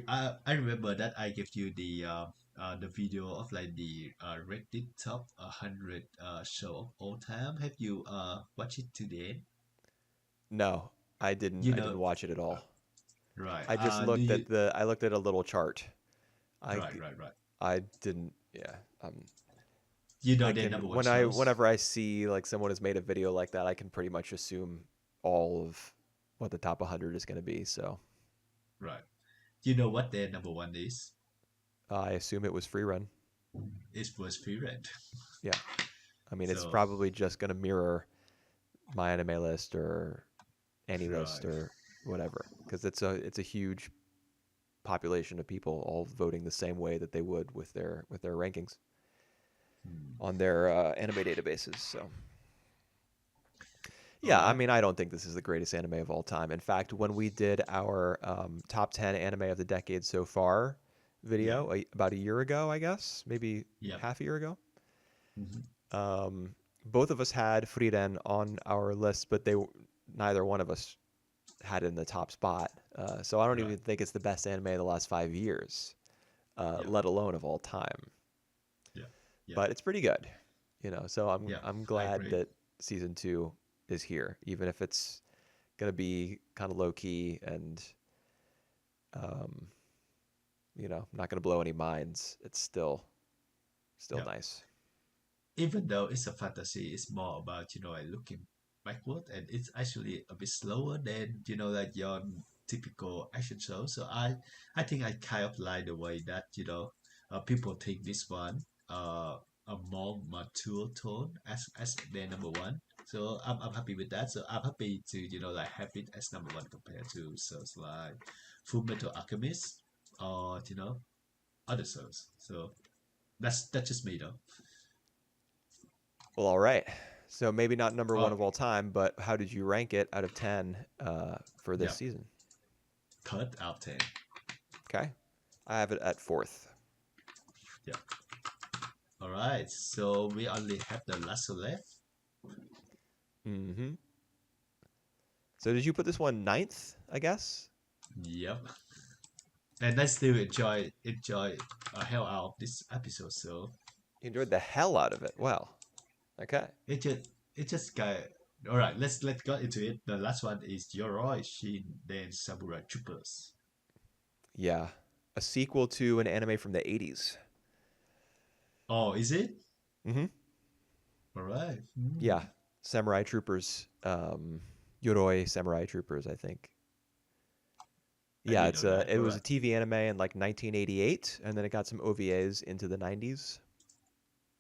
I remember that I gave you the video of like the Reddit top 100 show of all time. Have you watched it today? No, I didn't. You I know, didn't watch it at uh, all. right? I just Do looked you? at I looked at a little chart. I Right, right, right. I didn't. Yeah. You know I their can number one shows, whenever I see like someone has made a video like that, I can pretty much assume all of what the top 100 is going to be. So right? You know what their number one is? I assume it was free run. It's first period. Yeah. I mean, it's So probably just going to mirror my anime list or any list right. or whatever because it's a huge population of people all voting the same way that they would with their rankings Hmm. on their anime databases. So All yeah, I right. mean, I don't think this is the greatest anime of all time. In fact, when we did our top 10 anime of the decade so far Yeah. video about a year ago, I guess, maybe Yep. half a year ago, Hmm. um, both of us had Frieren on our list, but neither one of us had it in the top spot. So I don't Right. even think it's the best anime of the last 5 years, Yeah. let alone of all time. Yeah. Yeah. But it's pretty good, So I'm Yeah. I'm I glad agree. that season two is here, even if it's gonna be kind of low key and um, not gonna blow any minds. It's still Yeah. nice. Even though it's a fantasy, it's more about, like looking backward, and it's actually a bit slower than, like your typical action show. So I think I kind of like the way that, people think this one a more mature tone as their number one. So I'm happy with that. So I'm happy to, like have it as number one compared to shows like Full Metal Alchemist or, other shows. So that's just me though. Well, all right. So maybe not number one Oh, of all time, but how did you rank it out of 10 for this yeah, season? third out of 10. Okay. I have it at fourth. Yeah. All right. So we only have the last one left. Mm-hmm. So did you put this one ninth, I guess? Yep. And I still enjoy a hell out of this episode. So You enjoyed the hell out of it. Well, okay. it just got all right. Let's go into it. The last one is Yoroi Shinden Samurai Troopers. Yeah. A sequel to an anime from the 80s. Oh, is it? Mm-hmm. All right. Yeah. Samurai Troopers. Yoroi Samurai Troopers, I think. I Yeah, didn't know that. it All was a right. TV anime in like 1988, and then it got some OVAs into the 90s.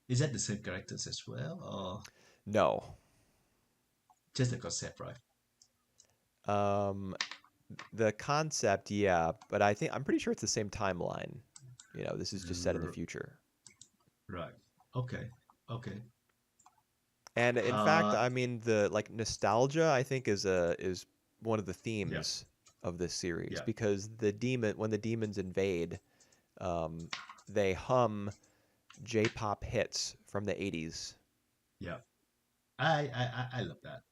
Is that the same characters as well, or No. just the concept, right? Um, the concept, yeah, but I'm pretty sure it's the same timeline. This is just set in the R- future. right. Okay. Okay. And in fact, Uh. I mean the like nostalgia I think is one of the Yeah. themes of this series Yeah. because when the demons invade, um, they hum J-pop hits from the 80s. Yeah. I love that.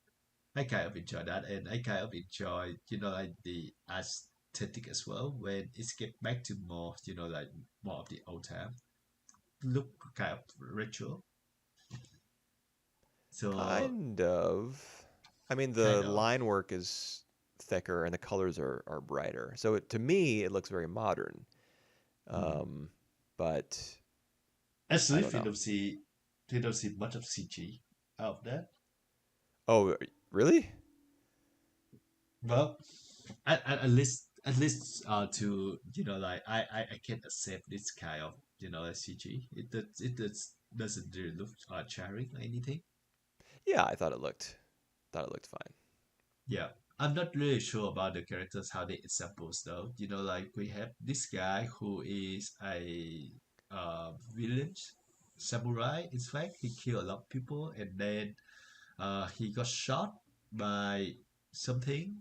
I kind of enjoy that, and I kind of enjoy, like the aesthetic as well when it's get back to more, like more of the old time look, kind of retro. So Kind of. I mean, the kind of. line work is thicker and the colors are brighter. So to me, it looks very modern. Hmm. Um, but I Actually, don't know. we don't see much of CG out of that. Oh, really? Well, at least to like I can accept this kind of like CG. Doesn't really look jarring or anything. Yeah, I thought it looked fine. Yeah, I'm not really sure about the characters how they examples though. Like we have this guy who is a villain samurai. In fact, he killed a lot of people, and then he got shot by something,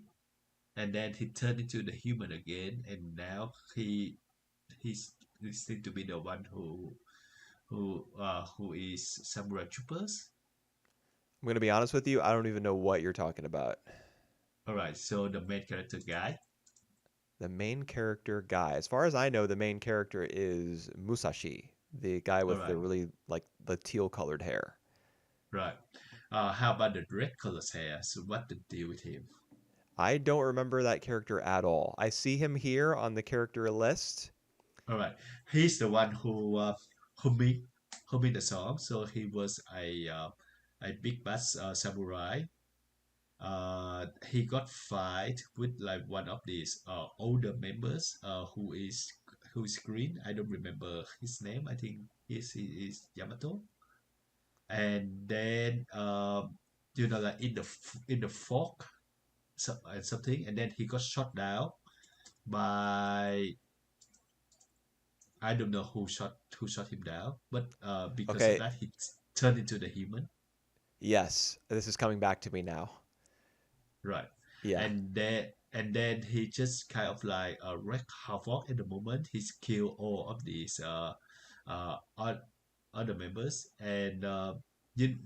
and then he turned into the human again, and now he seems to be the one who is samurai troopers. I'm gonna be honest with you. I don't even know what you're talking about. All right, so the main character guy. The main character guy. As far as I know, the main character is Musashi, the guy All with the right, really like the teal colored hair. right. How about the red colors hair? So what the deal with him? I don't remember that character at all. I see him here on the character list. All right, he's the one who made the song. So he was a big bass samurai. He got fight with like one of these older members who is green. I don't remember his name. I think he is Yamato. And then like in the fork something, and then he got shot down by I don't know who shot him down, but because of Okay, that he turned into the human. yes, this is coming back to me now. Right. Yeah. And then he just kind of like wreak havoc at the moment. He's killed all of these other members, and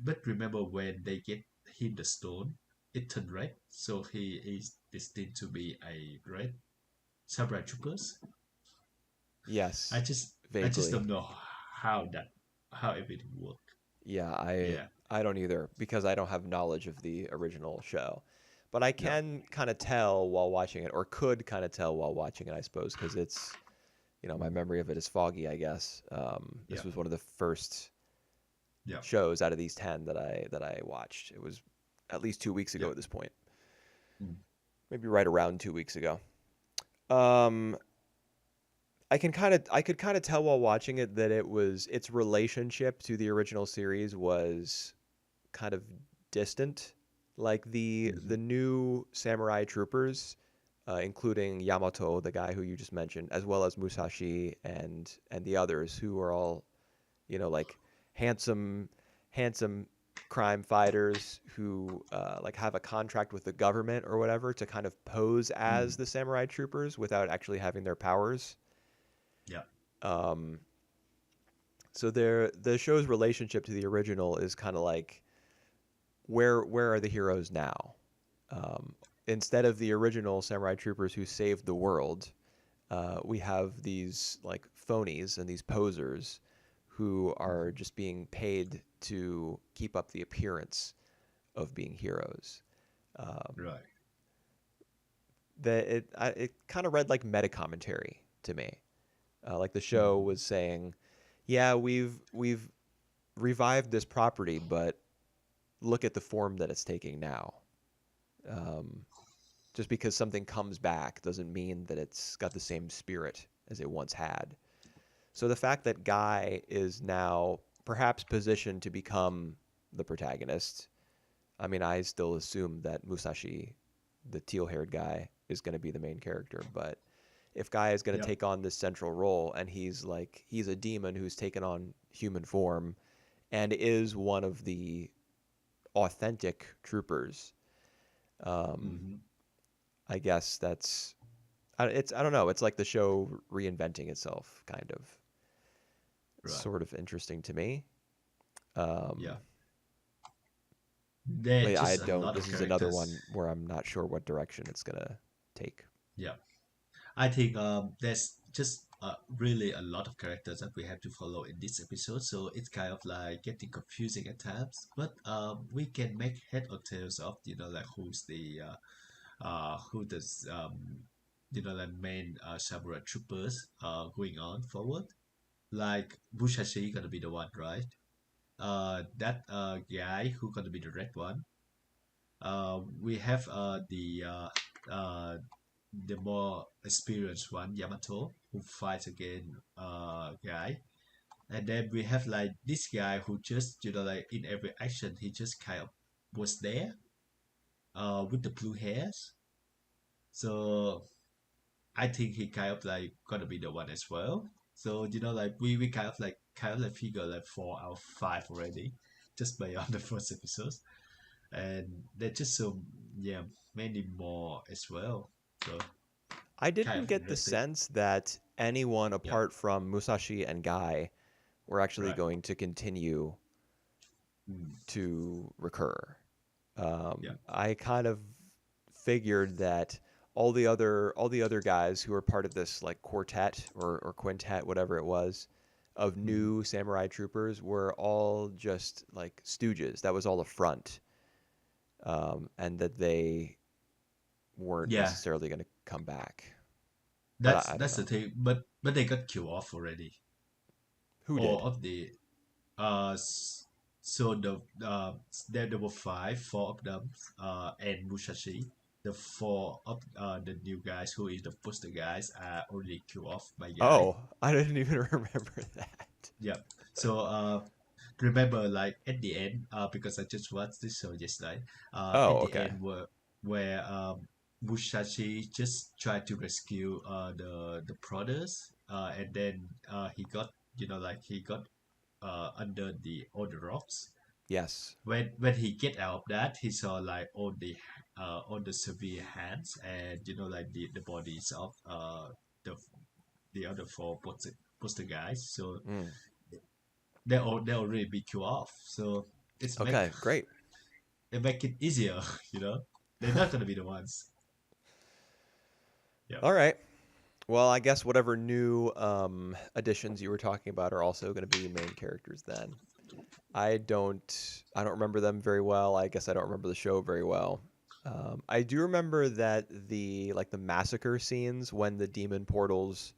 but remember when they get him the stone, it turned red, so he is destined to be a red samurai troopers. I Yes, just I just vaguely. don't know how that how everything work. Yeah, I Yeah, I don't either because I don't have knowledge of the original show. But I yeah, can kind of tell while watching it, or could kind of tell while watching it, I suppose, because my mm, memory of it is foggy, I guess. yeah, This was one of the first yeah, shows out of these 10 that I watched. It was at least 2 weeks yeah, ago at this point, mm, maybe right around 2 weeks ago. Um, I could kind of tell while watching it that its relationship to the original series was kind of distant. Like mm-hmm, the new samurai troopers, including Yamato, the guy who you just mentioned, as well as Musashi and the others who are all like handsome handsome crime fighters who like have a contract with the government or whatever to kind of pose as mm, the samurai troopers without actually having their powers. yeah, Um, so the show's relationship to the original is kind of like where are the heroes now? Um, Instead of the original samurai troopers who saved the world, we have these like phonies and these posers who are mm-hmm, just being paid to keep up the appearance of being heroes. Um, right, it kind of read like meta commentary to me. Like the show mm-hmm, was saying, yeah, we've revived this property, but look at the form that it's taking now. Um, just because something comes back doesn't mean that it's got the same spirit as it once had. So the fact that Guy is now perhaps positioned to become the protagonist, I mean, I still assume that Musashi, the teal-haired guy, is going to be the main character, but if Guy is going to yeah, take on this central role and he's a demon who's taken on human form and is one of the authentic troopers, um, mm-hmm, I guess I don't know. It's like the show reinventing itself, kind of. It's right, sort of interesting to me. yeah. Um, but There's yeah, I just a don't. lot This of is another characters. one where I'm not sure what direction it's gonna take. Yeah, I think there's just really a lot of characters that we have to follow in this episode, so it's kind of like getting confusing at times. But we can make head or tails of like who's the who does the main samurai troopers going on forward. Like Bushashi gonna be the one, right? That guy who gonna be the red one. We have the more experienced one, Yamato, who fights against guy. And then we have like this guy who just like in every action he just kind of was there with the blue hairs. So I think he kind of like gonna be the one as well. So like we kind of like figure like 4 out of 5 already, just by on the first episodes, and there's just so yeah many more as well. So I kind didn't of get the interesting. sense that anyone Yeah, apart from Musashi and Guy were actually right. going to continue Mm, to recur. yeah. I kind of figured that all the other guys who were part of this like quartet or quintet, whatever it was, of Hmm. new samurai troopers were all just like stooges. That was all a front, and that they weren't Yeah, necessarily going to come back. But that's I don't that's the know thing. But they got killed off already. who All did. of the so there were five, four of them, and Mushashi. The four of the new guys who is the poster guys are already killed off by guy. Oh, I didn't even remember that. Yeah. So remember like at the end because I just watched this show yesterday. At Oh, the okay. end where Mushashi just tried to rescue the brothers and then he got like he got under the all the rocks. Yes. When he get out of that, he saw like all the severe hands and like the bodies of the the other four poster guys. So Mm. they already beat you off. So It's make Okay, great. it make it easier. You know, they're not gonna be the ones. Yeah. All right. Well, I guess whatever new additions you were talking about are also going to be main characters then. I don't remember them very well. I guess I don't remember the show very well. I do remember that the massacre scenes when the demon portals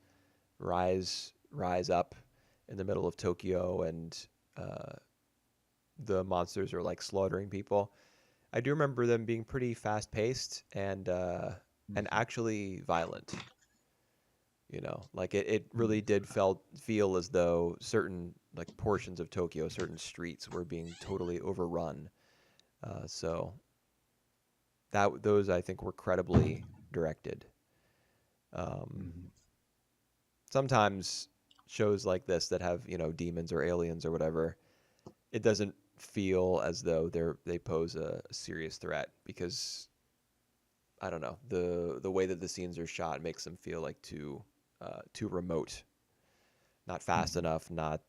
rise up in the middle of Tokyo and uh, the monsters are like slaughtering people. I do remember them being pretty fast paced and Mhm. actually violent. You know, like it really Mhm. did feel as though certain like portions of Tokyo, certain streets were being totally overrun. So that those I think were credibly directed. Um, Mhm. Sometimes shows like this that have demons or aliens or whatever, it doesn't feel as though they pose a serious threat because I don't know the way that the scenes are shot makes them feel like too remote, not fast Mhm. enough, not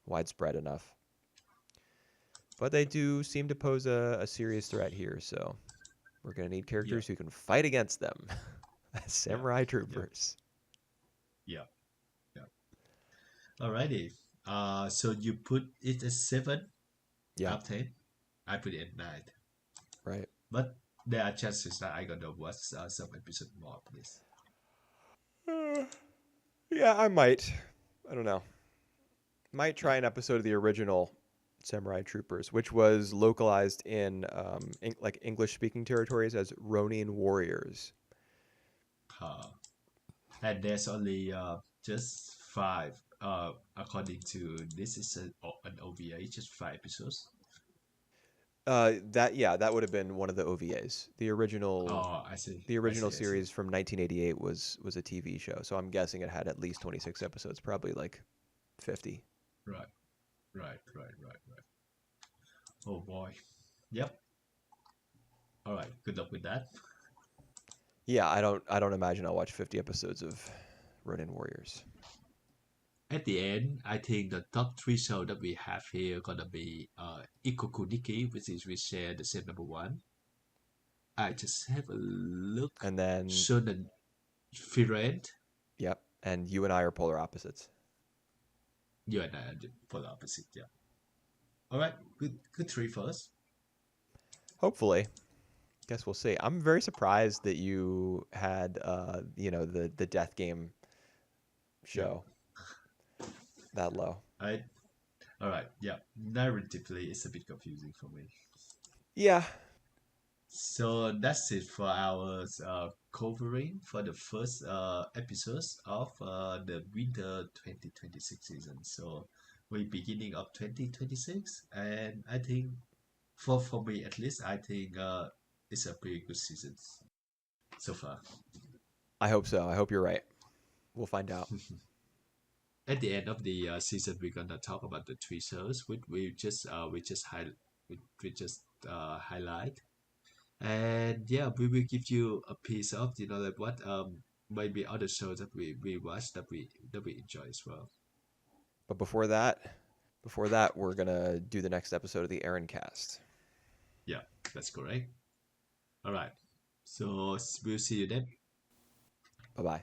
widespread enough. But they do seem to pose a serious threat here, so we're gonna need Yeah. characters who can fight against them. Yeah. Samurai Yeah. troopers. Yeah. Yeah. Alrighty. So you put it at 7 Yeah, out of 10. I put it at 9. right. But there are chances that I gonna watch some episode more, please. Uh, yeah, I might. I don't know. Might try an episode of the original Samurai Troopers, which was localized in like English speaking territories as Ronin Warriors. Uh, and there's only just 5. According to this is an OVA, just 5 episodes. That would have been one of the OVAs. Oh, I see. The I original see. I see. series from 1988 was a TV show, so I'm guessing it had at least 26 episodes, probably like 50. Right. Right. Right. Right. Right. Oh boy. Yep. All right. Good luck with that. Yeah, I don't imagine I'll watch 50 episodes of Ronin Warriors. At the end, I think the top 3 show that we have here gonna be Ikoku Nikki, which is we share the same number one. I just have a look. And then, Shonen Frieren. yep, and you and I are polar opposites. You and I are the polar opposite. Yeah. All right. Good three first. Hopefully. Guess we'll see. I'm very surprised that you had the death game Yeah. show that low. I. All right. Yeah. Narratively, it's a bit confusing for me. Yeah. So that's it for our covering for the first episodes of the winter 2026 season. So we're beginning of 2026, and I think for me at least, I think it's a pretty good season so far. I hope so. I hope you're right. We'll find out. At the end of the season, we're gonna talk about the 3 shows, which we just highlight. And yeah, we will give you a piece of like what maybe other shows that we watch that we enjoy as well. But before that, we're gonna do the next episode of the Aaron Cast. Yeah, that's correct. All right. So we'll see you then. Bye bye.